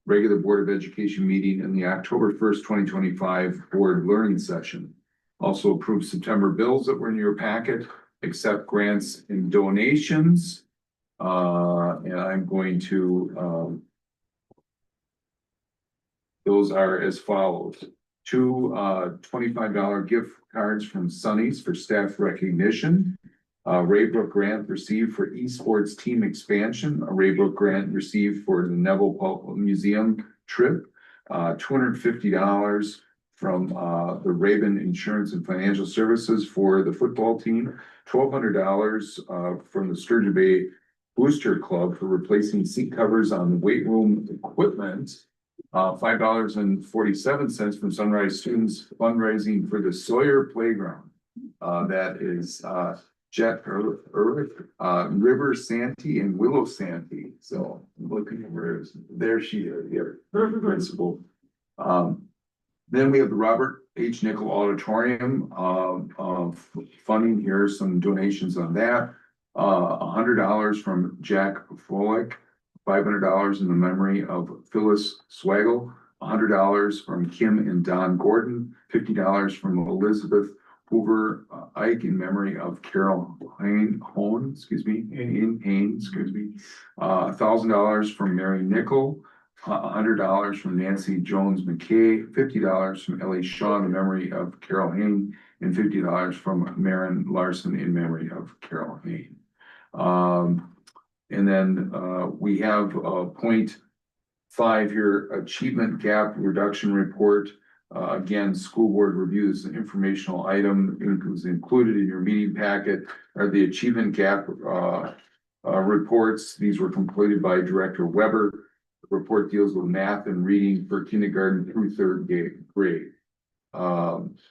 regular Board of Education meeting, and the October 1st, 2025 board learning session. Also approve September bills that were in your packet, accept grants and donations. And I'm going to, those are as follows. Two $25 gift cards from Sunny's for staff recognition. Raybrook grant received for esports team expansion. A Raybrook grant received for the Neville Museum trip. $250 from the Raven Insurance and Financial Services for the football team. $1,200 from the Sturgeon Bay Booster Club for replacing seat covers on the weight room equipment. $5.47 from Sunrise Students fundraising for the Sawyer Playground. That is River Santee and Willow Santee. So I'm looking where there she is here, principal. Then we have the Robert H. Nickel Auditorium funding. Here are some donations on that. $100 from Jack Folick. $500 in the memory of Phyllis Swaggle, $100 from Kim and Don Gordon, $50 from Elizabeth Hoover Ike in memory of Carol Hain, $1,000 from Mary Nickel, $100 from Nancy Jones McKay, $50 from Ellie Shaw in memory of Carol Hain, and $50 from Maren Larson in memory of Carol Hain. And then we have .5 here, achievement gap reduction report. Again, school board reviews, an informational item. It was included in your meeting packet are the achievement gap reports. These were completed by Director Weber. The report deals with math and reading for kindergarten through third grade.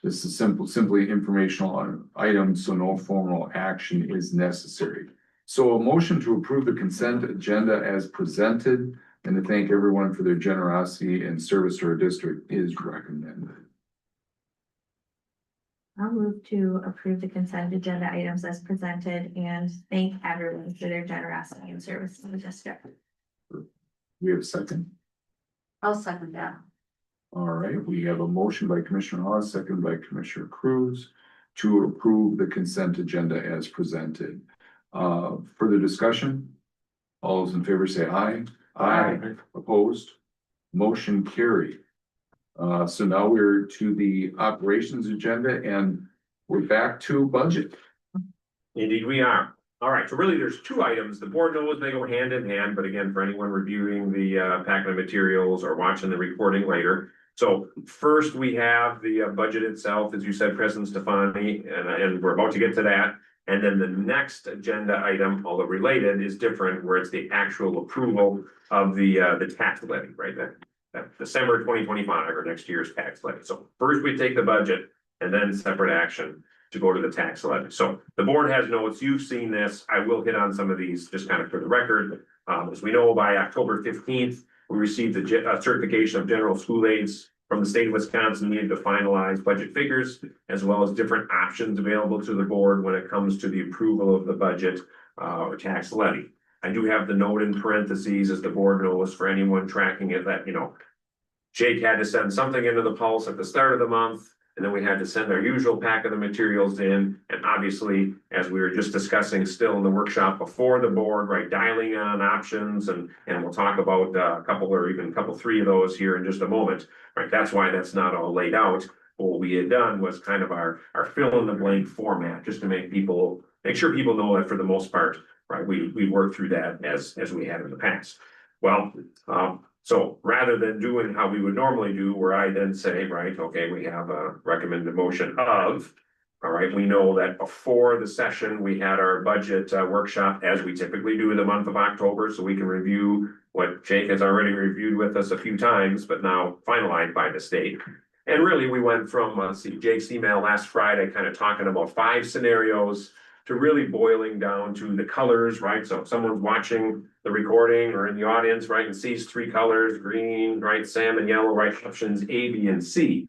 This is simply informational item, so no formal action is necessary. So a motion to approve the consent agenda as presented and to thank everyone for their generosity and service to our district is recommended. I'll move to approve the consent agenda items as presented and thank everyone for their generosity and service to the district. We have a second. I'll second that. All right, we have a motion by Commissioner Hawes, second by Commissioner Cruz to approve the consent agenda as presented. Further discussion? All those in favor say aye. Aye. Opposed? Motion carried. So now we're to the operations agenda and we're back to budget. Indeed, we are. All right, so really there's two items. The board knows they go hand in hand, but again, for anyone reviewing the packet of materials or watching the recording later. So first we have the budget itself, as you said, President Stefani, and we're about to get to that. And then the next agenda item, although related, is different, where it's the actual approval of the tax levy, right? That December 2025 or next year's tax levy. So first we take the budget and then separate action to go to the tax levy. So the board has notes. You've seen this. I will hit on some of these just kind of for the record. As we know, by October 15th, we received the certification of general school aids from the state of Wisconsin needed to finalize budget figures, as well as different options available to the board when it comes to the approval of the budget or tax levy. I do have the note in parentheses, as the board knows, for anyone tracking it, that, Jake had to send something into the Pulse at the start of the month, and then we had to send our usual pack of the materials in. And obviously, as we were just discussing still in the workshop before the board, right, dialing on options, and we'll talk about a couple, three of those here in just a moment, right? That's why that's not all laid out. What we had done was kind of our fill in the blank format, just to make sure people know that for the most part, right, we worked through that as we had in the past. Well, so rather than doing how we would normally do, where I then say, right, okay, we have a recommended motion of, all right, we know that before the session, we had our budget workshop, as we typically do in the month of October, so we can review what Jake has already reviewed with us a few times, but now finalized by the state. And really, we went from, Jake's email last Friday, kind of talking about 5 scenarios to really boiling down to the colors, right? So if someone's watching the recording or in the audience, right, and sees three colors, green, right, salmon, yellow, right, options A, B, and C.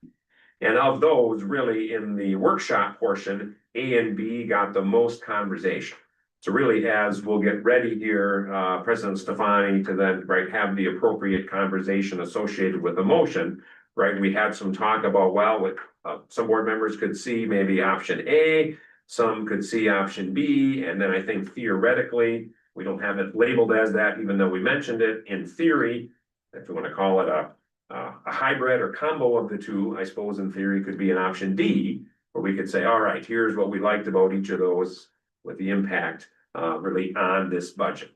And of those, really in the workshop portion, A and B got the most conversation. So really, as we'll get ready here, President Stefani to then, right, have the appropriate conversation associated with the motion, right? We had some talk about, well, with some board members could see maybe option A, some could see option B, and then I think theoretically, we don't have it labeled as that, even though we mentioned it. In theory, if you want to call it a hybrid or combo of the two, I suppose in theory could be an option D, where we could say, all right, here's what we liked about each of those with the impact really on this budget.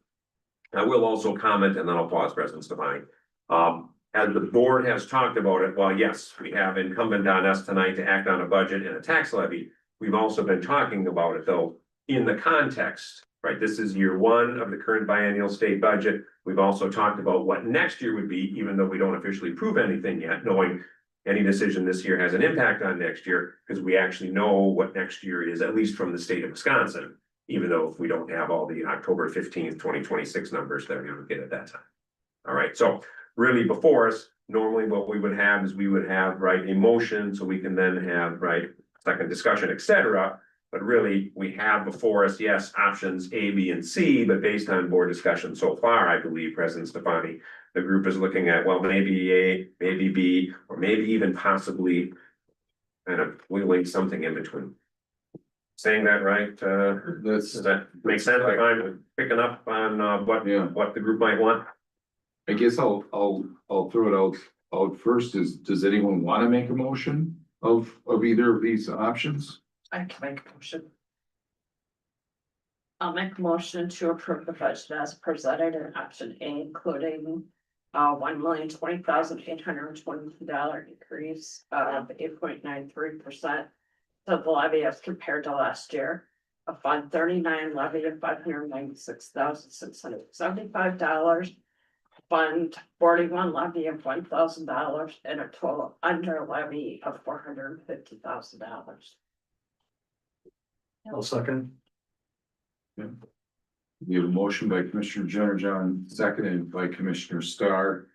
I will also comment, and then I'll pause, President Stefani. As the board has talked about it, well, yes, we have incumbent on us tonight to act on a budget and a tax levy. We've also been talking about it, though, in the context, right? This is year one of the current biennial state budget. We've also talked about what next year would be, even though we don't officially prove anything yet, knowing any decision this year has an impact on next year, because we actually know what next year is, at least from the state of Wisconsin, even though if we don't have all the October 15th, 2026 numbers that we would get at that time. All right, so really before us, normally what we would have is we would have, right, a motion, so we can then have, right, second discussion, etc. But really, we have before us, yes, options A, B, and C, but based on board discussion so far, I believe, President Stefani, the group is looking at, well, maybe A, maybe B, or maybe even possibly kind of wheeling something in between. Saying that right, does that make sense? If I'm picking up on what the group might want? I guess I'll throw it out first. Does anyone want to make a motion of either of these options? I can make a motion. I'll make a motion to approve the budget as presented in option A, including $1,020,822 increase of 8.93% of the levy as compared to last year. A Fund 39 levy of $596,675. Fund 41 levy of $1,000 and a total under levy of $450,000. I'll second. We have a motion by Commissioner Jenner-John, seconded by Commissioner Starr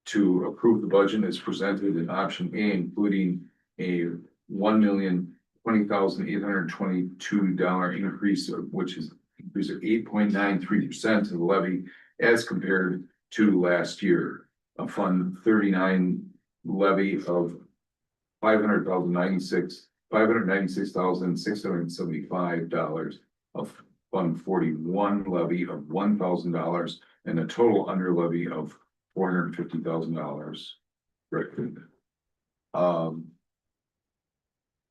to approve the budget as presented in option A, including a $1,020,822 increase, which is increase of 8.93% of the levy as compared to last year. A Fund 39 levy of $596,675, of Fund 41 levy of $1,000, and a total under levy of $450,000. Recommended.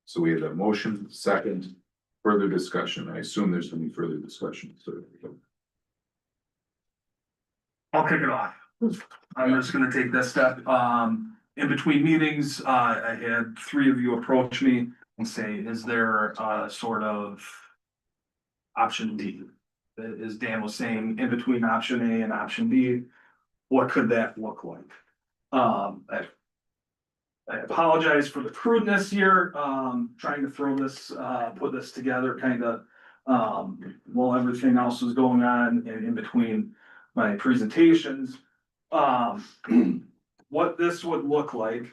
So we have a motion, second, further discussion. I assume there's gonna be further discussion, so. I'll kick it off. I'm just gonna take this step. In between meetings, I had three of you approach me and say, is there a sort of option D? As Dan was saying, in between option A and option B, what could that look like? I apologize for the crudeness here, trying to throw this, put this together kind of, while everything else was going on in between my presentations. What this would look like,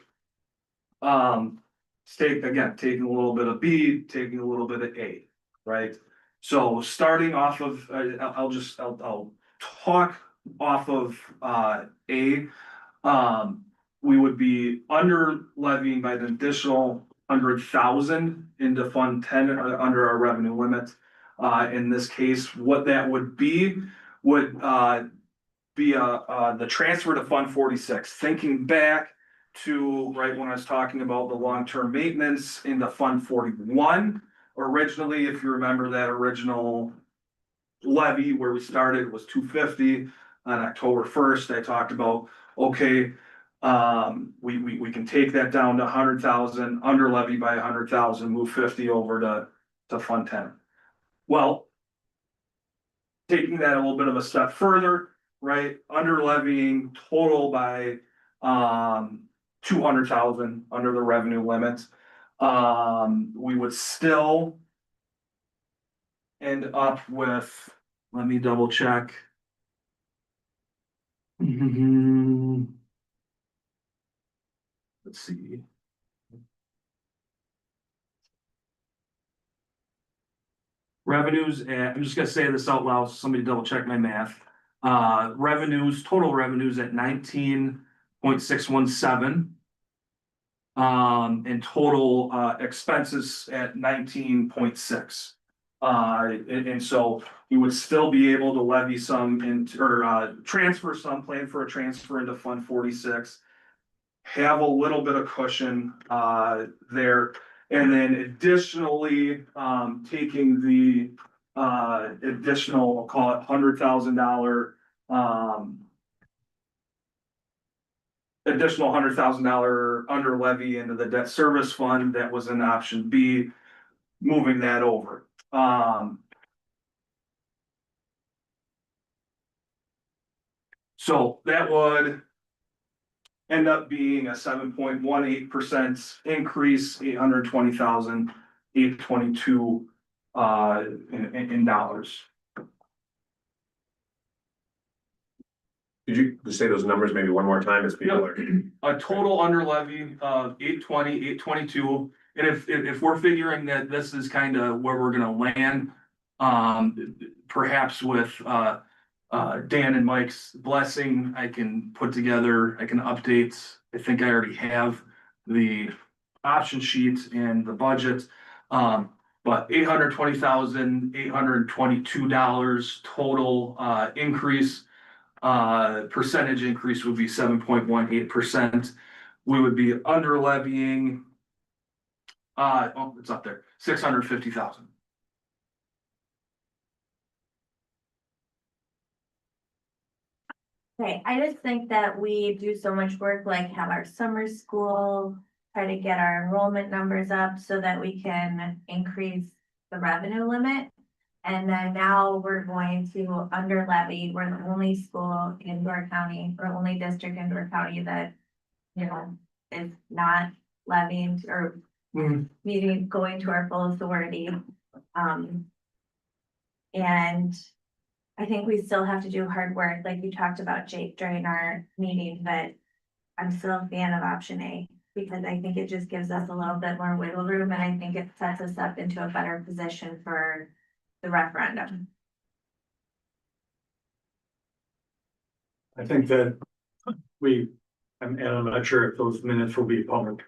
taking a little bit of B, taking a little bit of A, right? So starting off of, I'll talk off of, A. We would be under levying by an additional 100,000 into Fund 10 under our revenue limit. In this case, what that would be would be the transfer to Fund 46. Thinking back to right when I was talking about the long-term maintenance into Fund 41. Originally, if you remember that original levy where we started was $250 on October 1st. I talked about, okay, we can take that down to 100,000, under levy by 100,000, move 50 over to Fund 10. Well, taking that a little bit of a step further, right, under levying total by 200,000 under the revenue limit. We would still end up with, let me double check. Mhm. Let's see. Revenues, I'm just gonna say this out loud, so somebody double check my math. Revenues, total revenues at 19.617. And total expenses at 19.6. And so you would still be able to levy some transfer some, plan for a transfer into Fund 46. Have a little bit of cushion there. And then additionally, taking the additional, I'll call it $100,000 additional $100,000 under levy into the debt service fund. That was an option B, moving that over. So that would end up being a 7.18% increase, 820,822 in dollars. Could you just say those numbers maybe one more time as people are? A total under levy of 820, 822. And if we're figuring that this is kind of where we're gonna land, perhaps with Dan and Mike's blessing, I can update. I think I already have the option sheet and the budget. But $820,822 total increase. Percentage increase would be 7.18%. We would be under levying. It's up there, 650,000. Okay, I just think that we do so much work, like have our summer school, try to get our enrollment numbers up so that we can increase the revenue limit. And then now we're going to under levy. We're the only school in Door County, or only district in Door County that, you know, is not levying or meeting, going to our full authority. And I think we still have to do hard work, like you talked about, Jake, during our meeting, but I'm still a fan of option A, because I think it just gives us a little bit more wiggle room, and I think it sets us up into a better position for the referendum. I think that and I'm not sure if those minutes will be public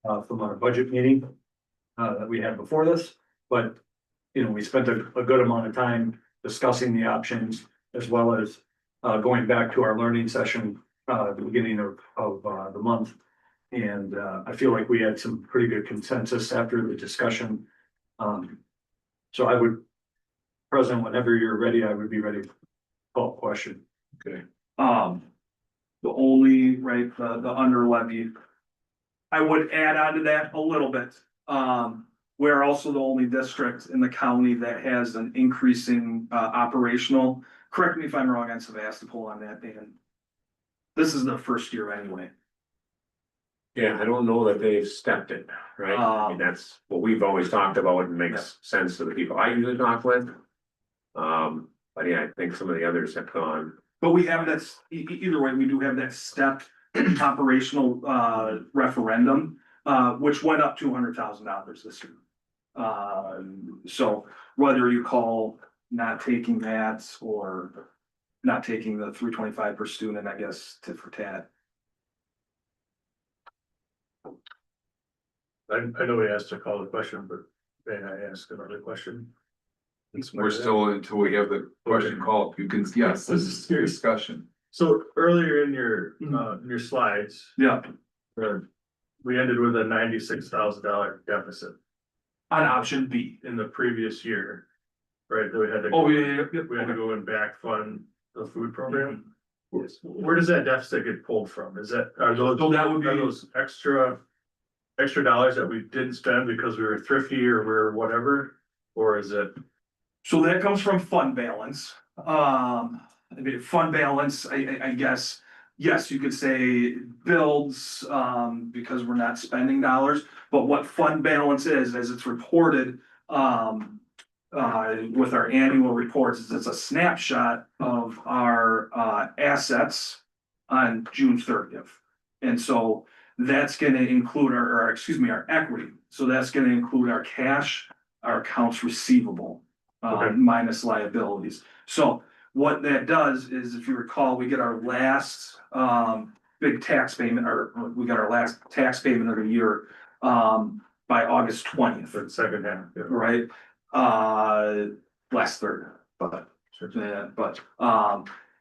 from our budget meeting that we had before this, but you know, we spent a good amount of time discussing the options, as well as going back to our learning session at the beginning of the month. And I feel like we had some pretty good consensus after the discussion. So I would, President, whenever you're ready, I would be ready to call a question. Okay. The only, right, the under levy. I would add on to that a little bit. We're also the only district in the county that has an increasing operational. Correct me if I'm wrong on Sevastopol on that, Dan. This is the first year anyway. Yeah, I don't know that they've stepped it, right? I mean, that's what we've always talked about and makes sense to the people I usually talk with. But yeah, I think some of the others have gone. But we have that, either way, we do have that step operational referendum, which went up $200,000 this year. So whether you call not taking that or not taking the $325 per student, I guess tit for tat. I know we asked to call the question, but may I ask another question? We're still until we have the question called. You can, yes, this is your discussion. So earlier in your slides, Yeah, we ended with a $96,000 deficit on option B. in the previous year. Right, that we had to. Oh, yeah. We had to go and back fund the food program. Where does that deficit get pulled from? Are those? So that would be- Are those extra dollars that we didn't spend because we were thrifty or we're whatever? Or is it? So that comes from fund balance. I mean, fund balance, I guess, yes, you could say builds, because we're not spending dollars, but what fund balance is, as it's reported, with our annual reports, is it's a snapshot of our, assets on June 30th. And so that's gonna include or excuse me, our equity. So that's gonna include our cash, our accounts receivable, Okay. minus liabilities. So what that does is, if you recall, we get our last, big tax payment, or we got our last tax payment of the year, by August 20th. For the second half. Yeah. Right, last third, but,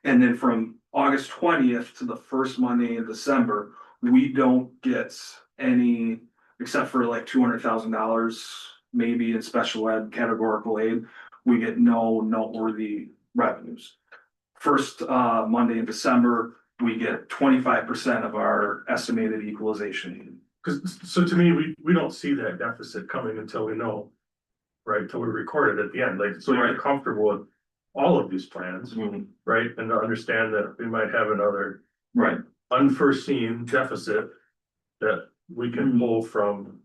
and then from August 20th to the first Monday in December, we don't get any, except for like $200,000, maybe in special ed categorical aid, we get no noteworthy revenues. First, Monday in December, we get 25% of our estimated equalization aid. Cause, so to me, we don't see that deficit coming until we know, right, until we record it at the end, like, so you're comfortable with all of these plans, right? And to understand that we might have another Right. unforeseen deficit that we can pull from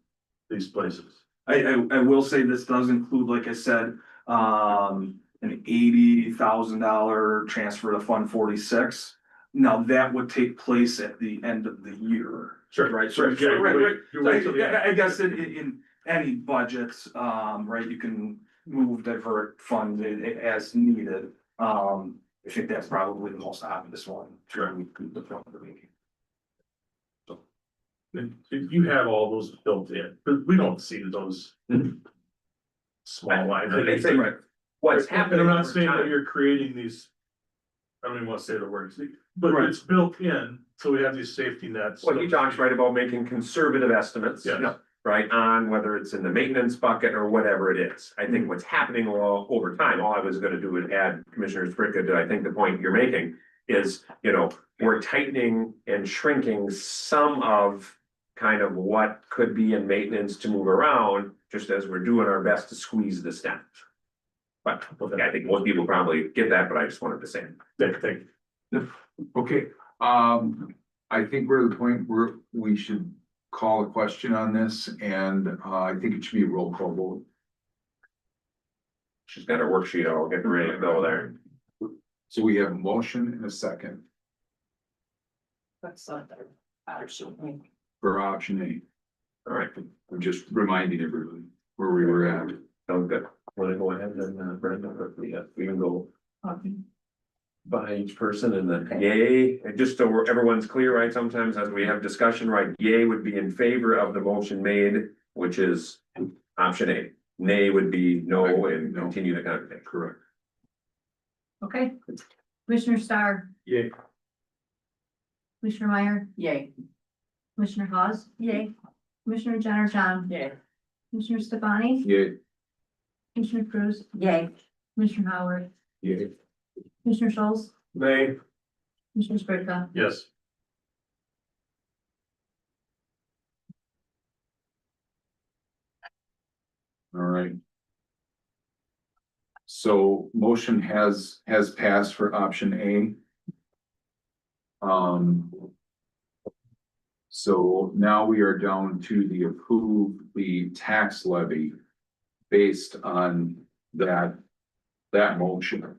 these places. I will say this does include, like I said, an $80,000 transfer to Fund 46. Now, that would take place at the end of the year. Sure. Right, so, Yeah, right. you wait till the end. I guess in any budgets, right, you can move, divert funds as needed. I think that's probably the most obvious one. Sure. The point of making. And you have all those built in, but we don't see those small line items. Right. What's And happening? I'm not over saying that time- you're creating these, I don't even want to say the words, but Right. it's built in, so we have these safety nets. Well, he talks right about making conservative estimates. Yes. Right, on whether it's in the maintenance bucket or whatever it is. I think what's happening over time, all I was gonna do is add Commissioner Spricka to, I think the point you're making is, we're tightening and shrinking some of kind of what could be in maintenance to move around, just as we're doing our best to squeeze this down. But I think most people probably get that, but I just wanted to say. Thank you. Okay, I think we're at the point where we should call a question on this, and I think it should be a roll call vote. She's got her worksheet, I'll get ready to go there. So we have a motion and a second That's not there. Actually. for option A. All right, I'm just reminding everybody where we were at. sounds good. Wanna go ahead and Brenda, we can go by each person and then yay, and just so everyone's clear, right, sometimes as we have discussion, right, yay would be in favor of the motion made, which is option A. Nay would be no and continue the conversation. Correct. Okay. Commissioner Starr, Yeah. Commissioner Meyer, Yay. Commissioner Hawes. Yay. Commissioner Jenner John, Yay. Commissioner Stefani, Yeah. Commissioner Cruz. Yay. Commissioner Howard, Yeah. Commissioner Schultz, Nay. Commissioner Spricka. Yes. All right. So motion has passed for option A. So now we are down to the approve the tax levy based on that motion.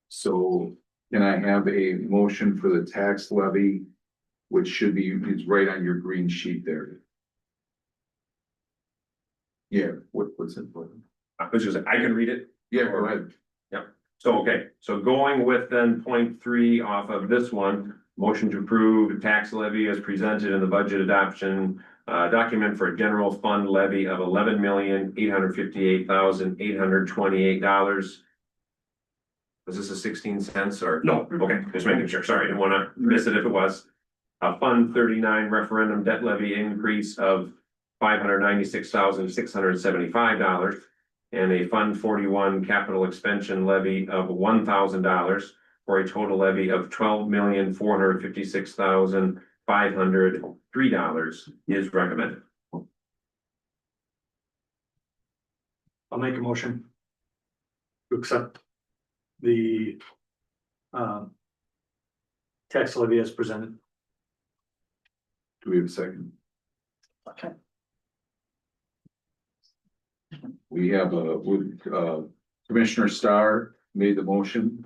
So can I have a motion for the tax levy, which should be, is right on your green sheet there? Yeah, what's it? Which is, I can read it. Yeah, go ahead. So, okay, so going with then point 3 off of this one, motion to approve tax levy as presented in the budget adoption. Document for a general fund levy of $11,858,828. Was this a 16 cents or? No, okay, just making sure, sorry, didn't wanna miss it if it was. A Fund 39 referendum debt levy increase of $596,675. And a Fund 41 capital expansion levy of $1,000 for a total levy of $12,456,503 is recommended. I'll make a motion to accept the tax levy as presented. Do we have a second? Okay. We have Commissioner Starr made the motion.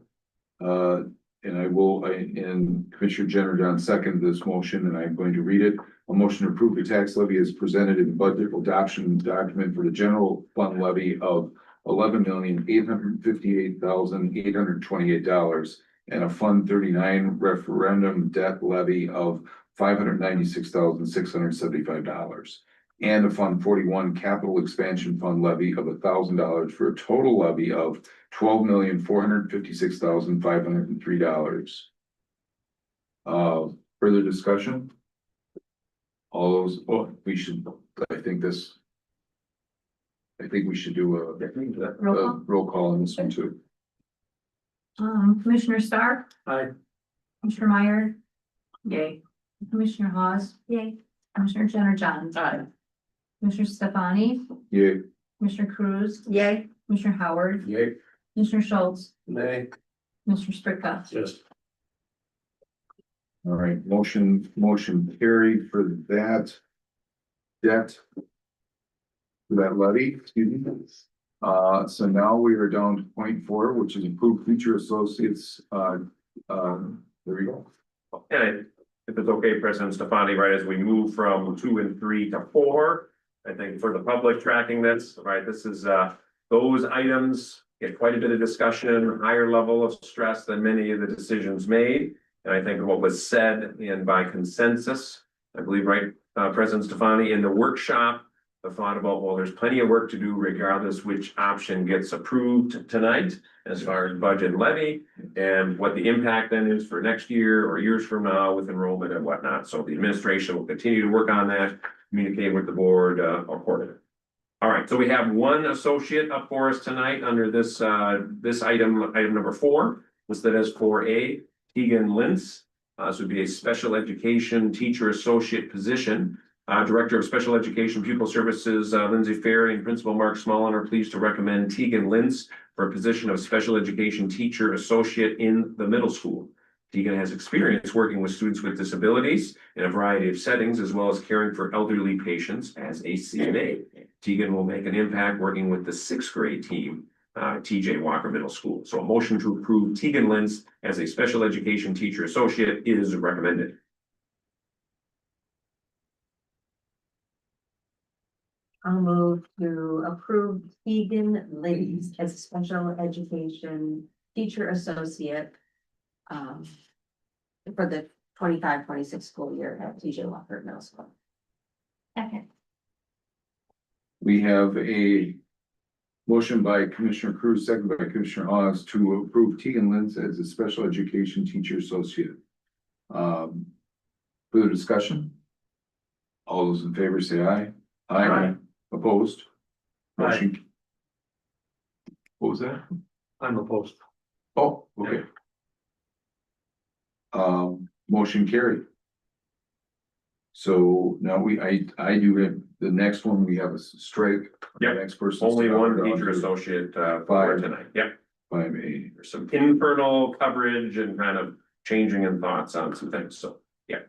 And and Commissioner Jenner John seconded this motion, and I'm going to read it. A motion to approve the tax levy is presented in the budget adoption document for the general fund levy of $11,858,828 and a Fund 39 referendum debt levy of $596,675 and a Fund 41 capital expansion fund levy of $1,000 for a total levy of $12,456,503. Further discussion? All those, I think we should do a Roll call. roll call on this one too. Commissioner Starr, Aye. Commissioner Meyer, Yay. Commissioner Hawes, yay, Commissioner Jenner John, Aye. Commissioner Stefani, Yay. Commissioner Cruz, Yay. Commissioner Howard, Yay. Commissioner Schultz, Nay. Commissioner Strickland. Yes. All right, motion carried for that debt. For that levy, excuse me. So now we are down to 0.4, which is improved future associates. There we go. And if it's okay, President Stefani, right, as we move from 2 and 3 to 4, I think for the public tracking this, right, this is, those items get quite a bit of discussion, higher level of stress than many of the decisions made. And I think what was said and by consensus, I believe, right, President Stefani, in the workshop, the thought about, well, there's plenty of work to do regardless which option gets approved tonight as far as budget and levy and what the impact then is for next year or years from now with enrollment and whatnot. So the administration will continue to work on that, communicate with the board accordingly. All right, so we have one associate up for us tonight under this item number 4, listed as 4A, Tegan Lintz. This would be a special education teacher associate position. Director of Special Education Pupil Services, Lindsay Ferry, and Principal Mark Smallin are pleased to recommend Tegan Lintz for a position of Special Education Teacher Associate in the middle school. Tegan has experience working with students with disabilities in a variety of settings, as well as caring for elderly patients as a CNA. Tegan will make an impact working with the 6th grade team, TJ Walker Middle School. So a motion to approve Tegan Lintz as a Special Education Teacher Associate is recommended. I'll move to approve Tegan Lintz as a special education teacher associate. For the 25-26 school year at TJ Walker Middle School. Second. We have a motion by Commissioner Cruz, second by Commissioner Hawes to approve Tegan Lintz as a special education teacher associate. Further discussion? All those in favor say aye. Aye. Opposed? Aye. Motion. What was that? I'm opposed. Oh, okay. Motion carried. So now I do it, the next one, we have a strike. Yep. The next person. Only one teacher associate for tonight. Yep. 5A. There's some internal coverage and kind of changing in thoughts on some things. So, yeah.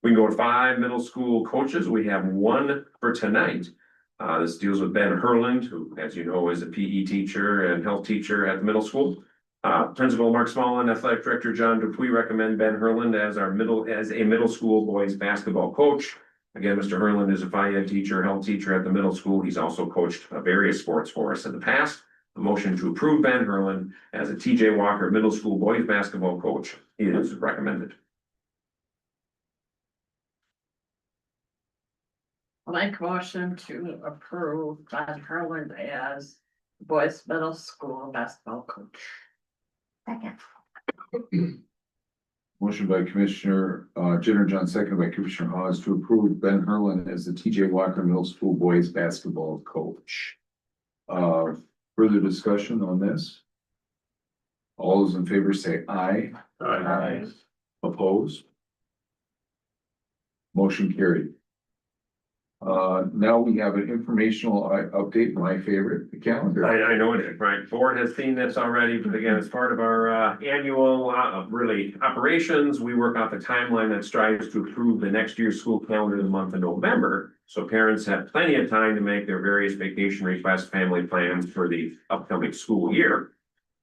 We can go to 5 middle school coaches. We have one for tonight. This deals with Ben Herland, who, as you know, is a PE teacher and health teacher at the middle school. Principal Mark Smallin, Athletic Director John Dupuy recommend Ben Herland as a middle school boys basketball coach. Again, Mr. Herland is a Phi Ed teacher, health teacher at the middle school. He's also coached various sports for us in the past. A motion to approve Ben Herland as a TJ Walker Middle School boys basketball coach is recommended. I'll make a motion to approve Ben Herland as boys middle school basketball coach. Second. Motion by Commissioner Jenner John, second by Commissioner Hawes to approve Ben Herland as the TJ Walker Middle School boys basketball coach. Further discussion on this? All those in favor say aye. Aye. Opposed? Motion carried. Now we have an informational update, my favorite, the calendar. I know it is, right? Board has seen this already, but again, as part of our annual really operations, we work out the timeline that strives to approve the next year's school calendar in the month of November. So parents have plenty of time to make their various vacation requests, family plans for the upcoming school year.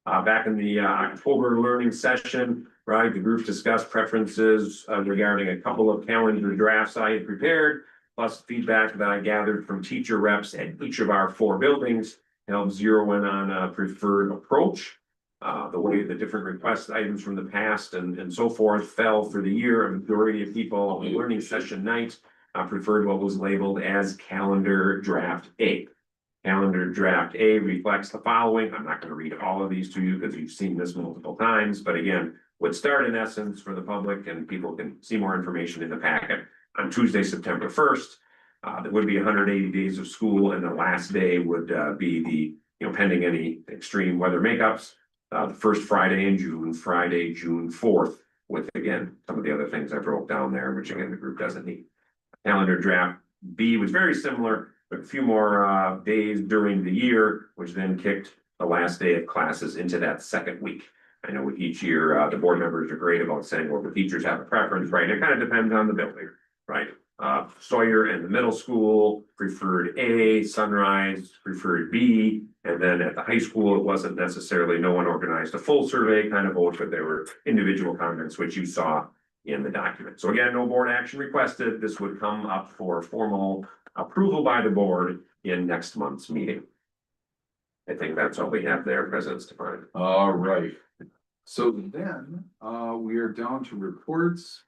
Back in the October learning session, right, the group discussed preferences regarding a couple of calendar drafts I had prepared, plus feedback that I gathered from teacher reps at each of our 4 buildings to help zero in on a preferred approach. The way the different request items from the past and so forth fell for the year, a majority of people on the learning session night preferred what was labeled as calendar draft A. Calendar draft A reflects the following. I'm not going to read all of these to you because you've seen this multiple times, but again, would start in essence for the public and people can see more information in the packet. On Tuesday, September 1st, there would be 180 days of school, and the last day would be the, pending any extreme weather makeups, the first Friday in June, Friday, June 4th, with again, some of the other things I broke down there, which again, the group doesn't need. Calendar draft B was very similar, but a few more days during the year, which then kicked the last day of classes into that second week. I know with each year, the board members are great about saying, well, the teachers have a preference, right? It kind of depends on the building, right? Sawyer and the middle school preferred A, Sunrise preferred B, and then at the high school, it wasn't necessarily, no one organized a full survey kind of vote, but there were individual comments, which you saw in the document. So again, no board action requested. This would come up for formal approval by the board in next month's meeting. I think that's all we have there, President Stefani. All right. So then, we are down to reports.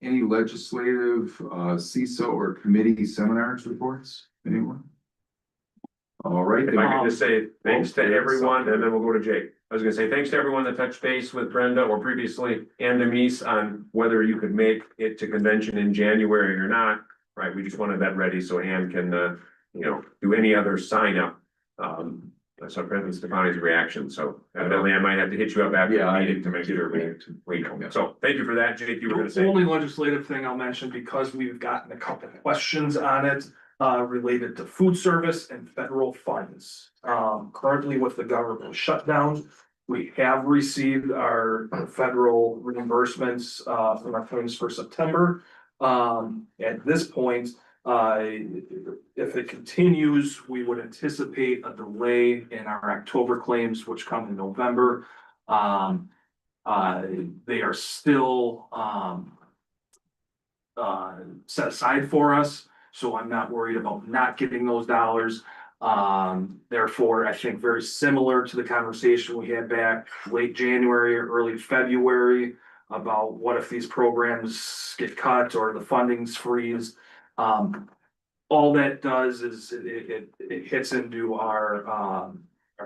Any legislative, CISA or committee seminars reports? Anyone? All right. If I could just say thanks to everyone, and then we'll go to Jake. I was gonna say thanks to everyone that touched base with Brenda or previously and Denise on whether you could make it to convention in January or not. Right, we just wanted that ready so Ann can, do any other sign up. I saw President Stefani's reaction, so evidently I might have to hit you up after the meeting to make sure we know. So thank you for that, Jake. You were gonna The say. only legislative thing I'll mention, because we've gotten a couple of questions on it, related to food service and federal funds. Currently with the government shutdown, we have received our federal reimbursements, from our claims for September. At this point, if it continues, we would anticipate a delay in our October claims, which come in November. They are still, set aside for us, so I'm not worried about not getting those dollars. Therefore, I think very similar to the conversation we had back late January or early February about what if these programs get cut or the funding's freeze. All that does is it hits into our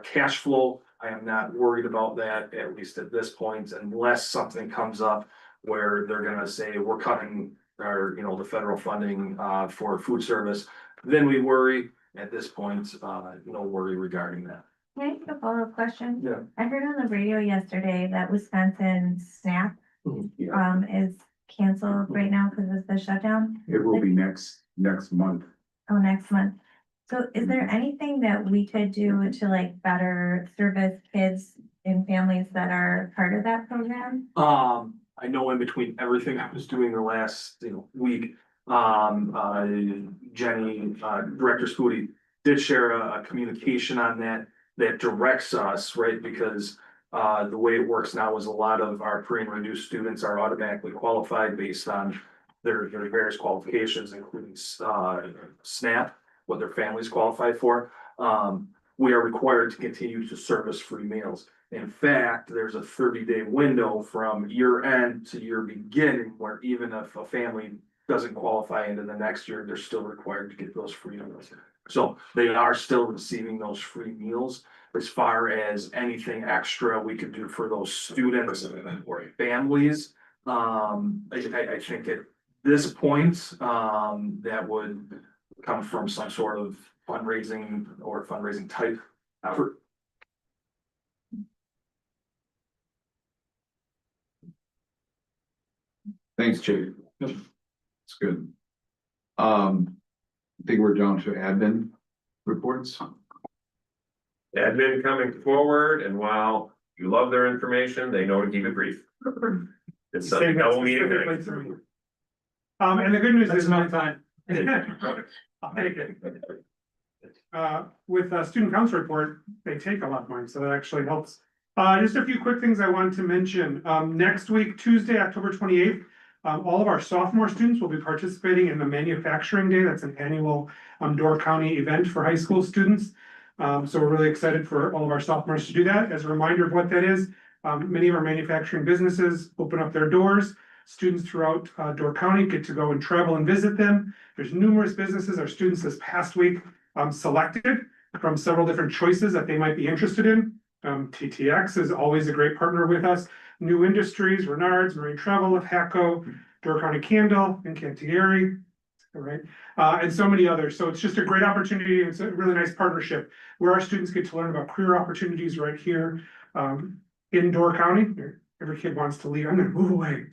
cash flow. I am not worried about that, at least at this point, unless something comes up where they're gonna say, we're cutting our, the federal funding for food service. Then we worry. At this point, no worry regarding that. Can I ask a follow-up question? Yeah. I heard on the radio yesterday that Wisconsin SNAP is canceled right now because of the shutdown. It will be next month. Oh, next month. So is there anything that we could do to like better service kids and families that are part of that program? I know in between everything I was doing the last, week, Jenny, Director Spooty did share a communication on that directs us, right? Because the way it works now is a lot of our free and reduced students are automatically qualified based on their various qualifications, including SNAP, what their families qualify for. We are required to continue to service free meals. In fact, there's a 30-day window from year end to year beginning where even if a family doesn't qualify into the next year, they're still required to get those free meals. So they are still receiving those free meals. As far as anything extra we could do for those students or families, I think at this point, that would come from some sort of fundraising or fundraising type effort. Thanks, Jake. It's good. I think we're down to admin reports. Admin coming forward, and while you love their information, they know to keep it brief. It's a double meeting tonight. And the good news is, That's enough time. I'll take it. With a student council report, they take a lot of mine, so that actually helps. Just a few quick things I wanted to mention. Next week, Tuesday, October 28th, all of our sophomore students will be participating in the Manufacturing Day. That's an annual Door County event for high school students. So we're really excited for all of our sophomores to do that. As a reminder of what that is, many of our manufacturing businesses open up their doors. Students throughout Door County get to go and travel and visit them. There's numerous businesses our students this past week selected from several different choices that they might be interested in. TTX is always a great partner with us. New Industries, Renards, Marine Travel, HACO, Door County Candle, and Cantieri. All right, and so many others. So it's just a great opportunity. It's a really nice partnership where our students get to learn about career opportunities right here in Door County. Every kid wants to leave. I'm gonna move away.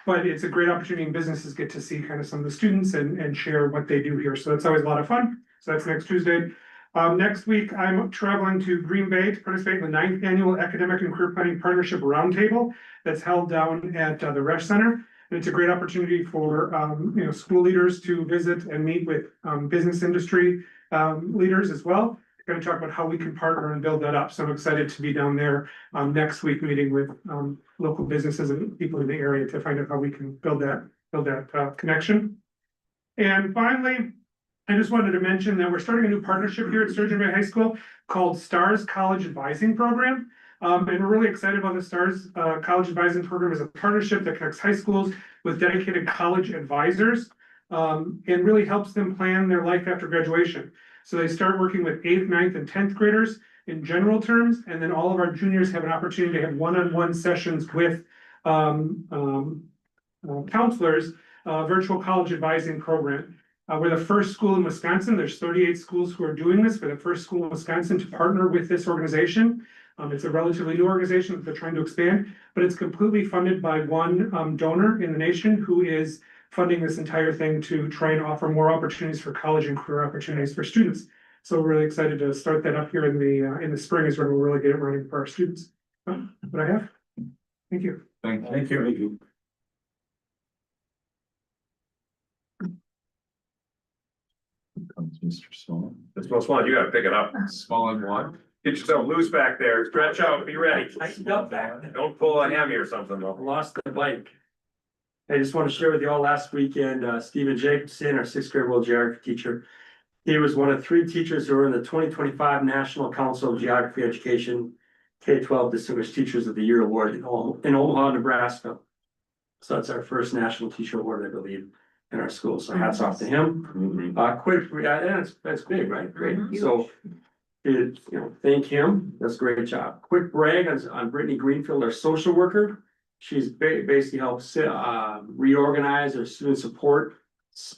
But it's a great opportunity and businesses get to see kind of some of the students and share what they do here. So that's always a lot of fun. So that's next Tuesday. Next week, I'm traveling to Green Bay to participate in the 9th Annual Academic and Career Planning Partnership Roundtable that's held down at the Resch Center. And it's a great opportunity for school leaders to visit and meet with business industry leaders as well. Going to talk about how we can partner and build that up. So I'm excited to be down there next week, meeting with local businesses and people in the area to find out how we can build that connection. And finally, I just wanted to mention that we're starting a new partnership here at Sturgeon Bay High School called STARS College Advising Program. And we're really excited about the STARS College Advising Program as a partnership that connects high schools with dedicated college advisors and really helps them plan their life after graduation. So they start working with 8th, 9th, and 10th graders in general terms, and then all of our juniors have an opportunity to have one-on-one sessions with counselors, virtual college advising program. We're the first school in Wisconsin. There's 38 schools who are doing this. We're the first school in Wisconsin to partner with this organization. It's a relatively new organization that they're trying to expand, but it's completely funded by one donor in the nation who is funding this entire thing to try and offer more opportunities for college and career opportunities for students. So we're really excited to start that up here in the spring is when we'll really get it running for our students. What I have. Thank you. Thank you. Comes Mr. Small. This most fun, you gotta pick it up. Small and one. Get yourself loose back there, stretch out, be ready. Tightened up back. Don't pull a hammy or something though. Lost the bike. I just want to share with you all last weekend, Stephen Jacobson, our 6th grade world geography teacher. He was one of 3 teachers who were in the 2025 National Council of Geography Education K-12 Distinguished Teachers of the Year Award in Omaha, Nebraska. So that's our first national teacher award, I believe, in our school. So hats off to him. That's big, right? Great. So thank him. That's a great job. Quick brag on Brittany Greenfield, our social worker. She's basically helped reorganize our student support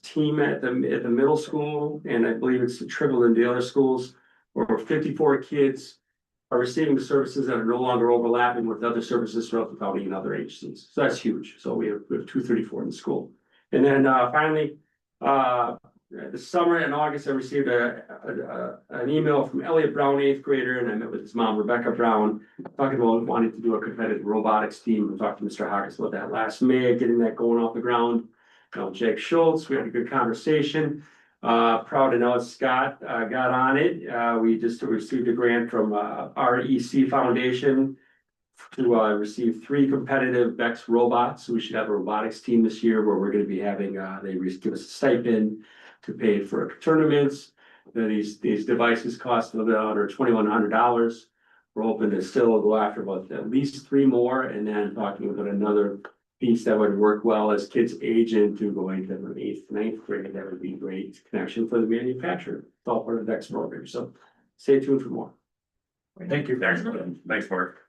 team at the middle school, and I believe it's tripled in the other schools, where 54 kids are receiving services that are no longer overlapping with other services throughout the county and other agencies. So that's huge. So we have 234 in the school. And then finally, this summer in August, I received an email from Elliot Brown, 8th grader, and I met with his mom, Rebecca Brown, talking about wanting to do a competitive robotics team. We talked to Mr. Hoggis about that last May, getting that going off the ground. Jake Schultz, we had a good conversation. Proud to know Scott got on it. We just received a grant from REC Foundation to receive 3 competitive Bex robots. So we should have a robotics team this year where we're going to be having, they give us a stipend to pay for tournaments. These devices cost a little bit under $2,100. We're hoping to still go after about at least 3 more, and then talking about another piece that would work well as kids age into going to the 8th, 9th grade. That would be a great connection for the manufacturer. It's all part of the next program. So stay tuned for more. Thank you. Thanks, Mark.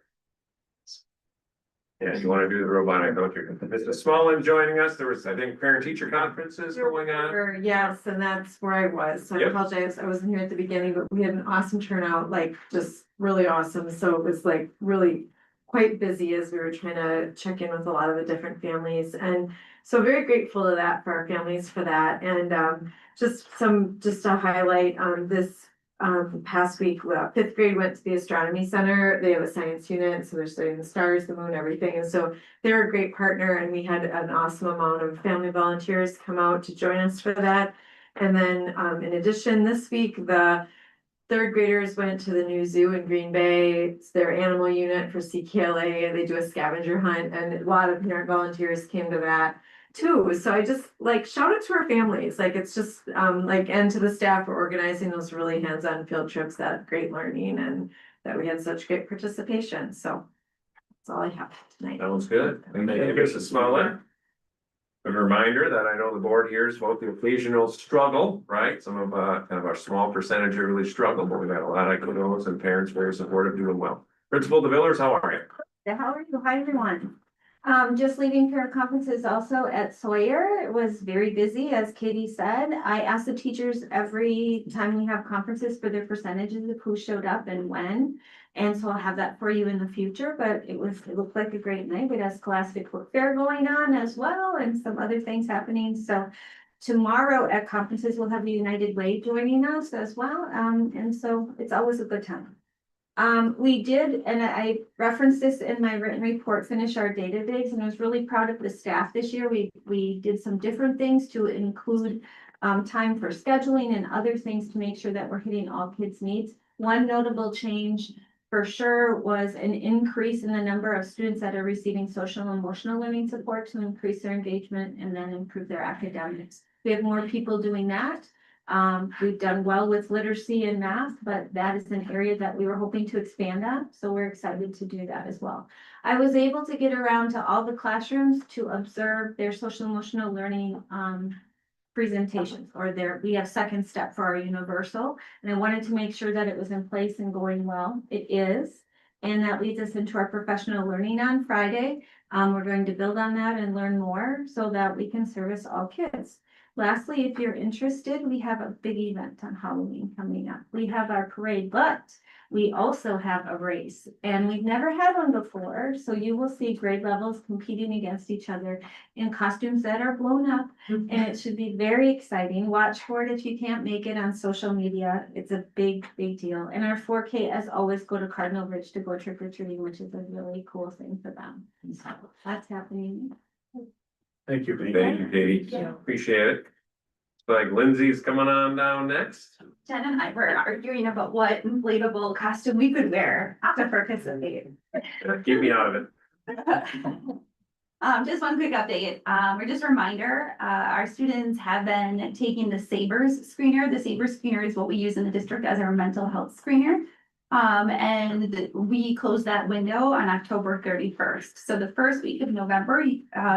Yeah, you want to do the robotic, don't you? Mr. Smallin joining us. There was, I think, parent-teacher conferences going on. Yes, and that's where I was. So I Yep. apologize. I wasn't here at the beginning, but we had an awesome turnout, like just really awesome. So it was like really quite busy as we were trying to check in with a lot of the different families. And so very grateful to that for our families for that. And just to highlight this past week, fifth grade went to the astronomy center. They have a science unit, so they're studying the stars, the moon, everything. And so they're a great partner, and we had an awesome amount of family volunteers come out to join us for that. And then in addition, this week, the third graders went to the new zoo in Green Bay. It's their animal unit for CKLA. They do a scavenger hunt, and a lot of parent volunteers came to that too. So I just shout out to our families. It's just and to the staff for organizing those really hands-on field trips, that great learning, and that we had such great participation. So that's all I have tonight. That was good. Thank you, Mrs. Smollett. A reminder that I know the board hears about the occasional struggle, right? Some of kind of our small percentage really struggle, but we've got a lot of kiddos and parents very supportive, doing well. Principal DeVillers, how are you? How are you? Hi, everyone. Just leaving parent conferences also at Sawyer. It was very busy, as Katie said. I ask the teachers every time we have conferences for their percentages of who showed up and when. And so I'll have that for you in the future, but it looked like a great night. We had a Scholastic Book Fair going on as well, and some other things happening. So tomorrow at conferences, we'll have the United Way joining us as well. And so it's always a good time. We did, and I referenced this in my written report, finish our data days, and I was really proud of the staff this year. We did some different things to include time for scheduling and other things to make sure that we're hitting all kids' needs. One notable change for sure was an increase in the number of students that are receiving social and emotional learning support to increase their engagement and then improve their academics. We have more people doing that. We've done well with literacy and math, but that is an area that we were hoping to expand on. So we're excited to do that as well. I was able to get around to all the classrooms to observe their social emotional learning presentations, or we have second step for our universal. And I wanted to make sure that it was in place and going well. It is. And that leads us into our professional learning on Friday. We're going to build on that and learn more so that we can service all kids. Lastly, if you're interested, we have a big event on Halloween coming up. We have our parade, but we also have a race, and we've never had one before. So you will see grade levels competing against each other in costumes that are blown up, and it should be very exciting. Watch for it if you can't make it on social media. It's a big, big deal. And our 4K, as always, go to Cardinal Ridge to go trick-or-treating, which is a really cool thing for them. So that's happening. Thank you. Thank you, Katie. Appreciate it. Like Lindsay's coming on down next. Jen and I were arguing about what inflatable costume we could wear to participate. Keep me out of it. Just one quick update, or just a reminder, our students have been taking the SABRS screener. The SABRS screener is what we use in the district as our mental health screener. And we closed that window on October 31st. So the first week of November,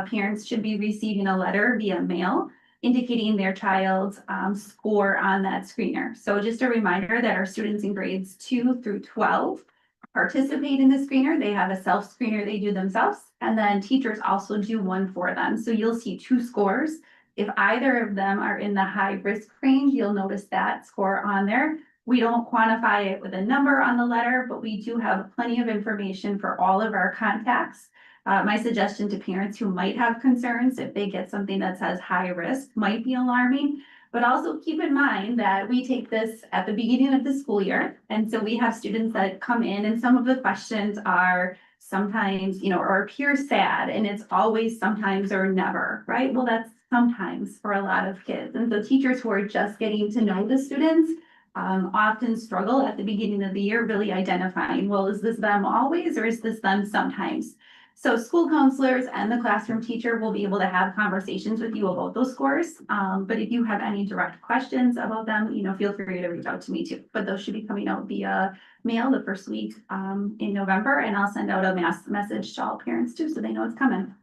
parents should be receiving a letter via mail indicating their child's score on that screener. So just a reminder that our students in grades 2 through 12 participate in the screener. They have a self-screener they do themselves, and then teachers also do one for them. So you'll see 2 scores. If either of them are in the high risk range, you'll notice that score on there. We don't quantify it with a number on the letter, but we do have plenty of information for all of our contacts. My suggestion to parents who might have concerns, if they get something that says high risk, might be alarming. But also keep in mind that we take this at the beginning of the school year. And so we have students that come in, and some of the questions are sometimes, or appear sad, and it's always sometimes or never, right? Well, that's sometimes for a lot of kids. And so teachers who are just getting to know the students often struggle at the beginning of the year, really identifying, well, is this them always, or is this them sometimes? So school counselors and the classroom teacher will be able to have conversations with you about those scores. But if you have any direct questions about them, feel free to reach out to me too. But those should be coming out via mail the first week in November, and I'll send out a mass message to all parents too, so they know it's coming.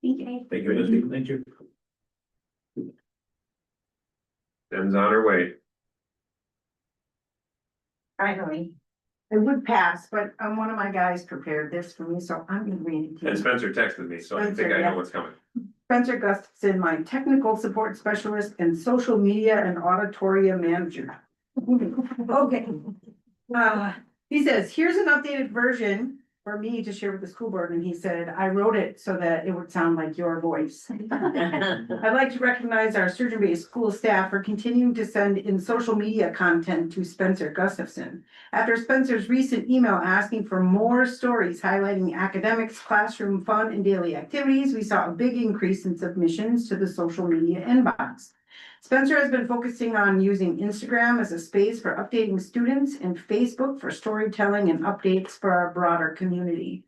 Thank you. Thank you, Lindsay. Thank you. Jen's on her way. Finally, I would pass, but one of my guys prepared this for me, so I'm gonna read it to And you. Spencer texted me, so I think I know what's coming. Spencer Gustafson, my technical support specialist and social media and auditorium manager. Okay. He says, here's an updated version for me to share with the school board, and he said, I wrote it so that it would sound like your voice. I'd like to recognize our Sturgeon-based school staff for continuing to send in social media content to Spencer Gustafson. After Spencer's recent email asking for more stories highlighting academics, classroom fun, and daily activities, we saw a big increase in submissions to the social media inbox. Spencer has been focusing on using Instagram as a space for updating students and Facebook for storytelling and updates for our broader community.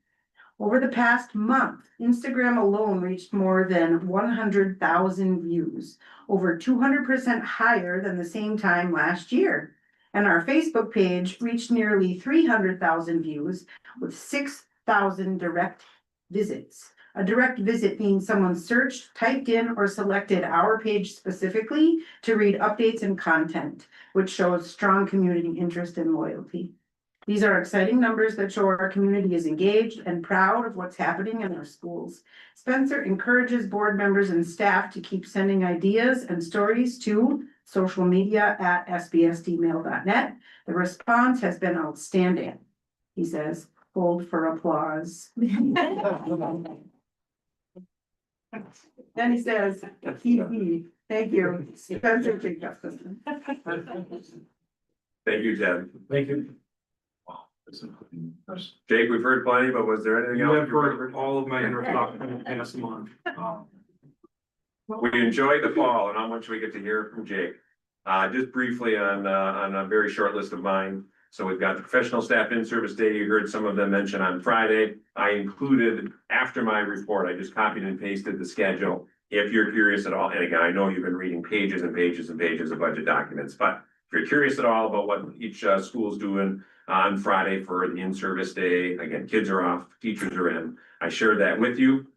Over the past month, Instagram alone reached more than 100,000 views, over 200% higher than the same time last year. And our Facebook page reached nearly 300,000 views with 6,000 direct visits. A direct visit means someone searched, typed in, or selected our page specifically to read updates and content, which shows strong community interest and loyalty. These are exciting numbers that show our community is engaged and proud of what's happening in our schools. Spencer encourages board members and staff to keep sending ideas and stories to socialmedia@sbsdmail.net. The response has been outstanding. He says, hold for applause. Then he says, thank you, Spencer Jacobson. Thank you, Ted. Thank you. Jake, we've heard plenty, but was there anything You else? have heard all of my introduction in the past month. We enjoyed the fall and how much we get to hear from Jake. Just briefly on a very short list of mine. So we've got the professional staff in-service day. You heard some of them mention on Friday. I included after my report, I just copied and pasted the schedule. If you're curious at all, and again, I know you've been reading pages and pages and pages of budget documents, but if you're curious at all about what each school's doing on Friday for the in-service day, again, kids are off, teachers are in. I shared that with you.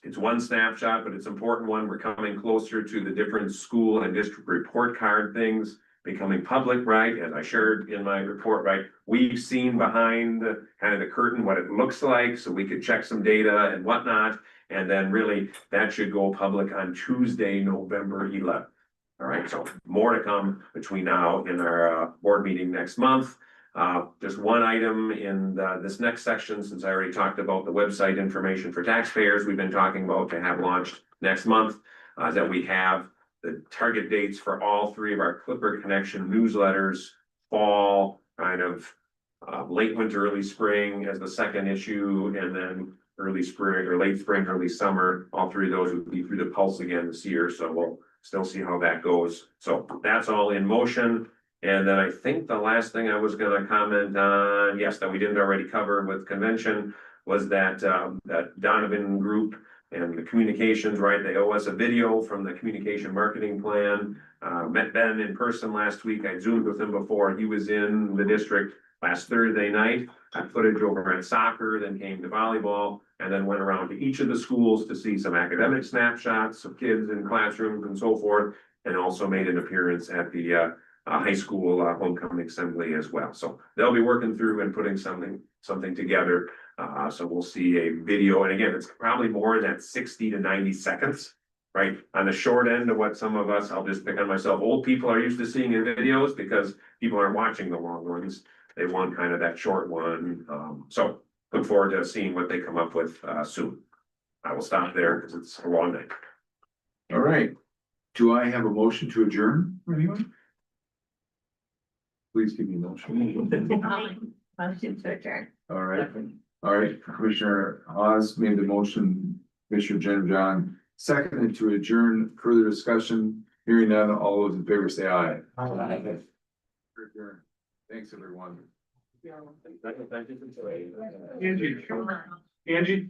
It's one snapshot, but it's an important one. We're coming closer to the different school and district report card things becoming public, right? As I shared in my report, right? We've seen behind the kind of the curtain what it looks like, so we could check some data and whatnot. And then really that should go public on Tuesday, November 11th. All right, so more to come between now and our board meeting next month. Just one item in this next section, since I already talked about the website information for taxpayers we've been talking about to have launched next month, that we have the target dates for all three of our Clipper Connection newsletters, fall, kind of late winter, early spring as the second issue, and then early spring or late spring, early summer. All three of those would be through the Pulse again this year, so we'll still see how that goes. So that's all in motion. And then I think the last thing I was gonna comment on, yes, that we didn't already cover with convention, was that that Donovan group and the communications, right? They owe us a video from the communication marketing plan. Met Ben in person last week. I Zoomed with him before. He was in the district last Thursday night. Had footage over at soccer, then came to volleyball, and then went around to each of the schools to see some academic snapshots of kids in classrooms and so forth, and also made an appearance at the high school homecoming assembly as well. So they'll be working through and putting something together. So we'll see a video, and again, it's probably more than 60 to 90 seconds, right? On the short end of what some of us, I'll just pick on myself, old people are used to seeing in videos because people aren't watching the long ones. They want kind of that short one. So look forward to seeing what they come up with soon. I will stop there because it's a long night. All right. Do I have a motion to adjourn? Anyone? Please give me a motion. Motion to adjourn. All right. All right, Commissioner Hawes made the motion, Commissioner Jen John seconded to adjourn. Further discussion, hearing none, all those in favor say aye. Aye. Thanks, everyone. Angie.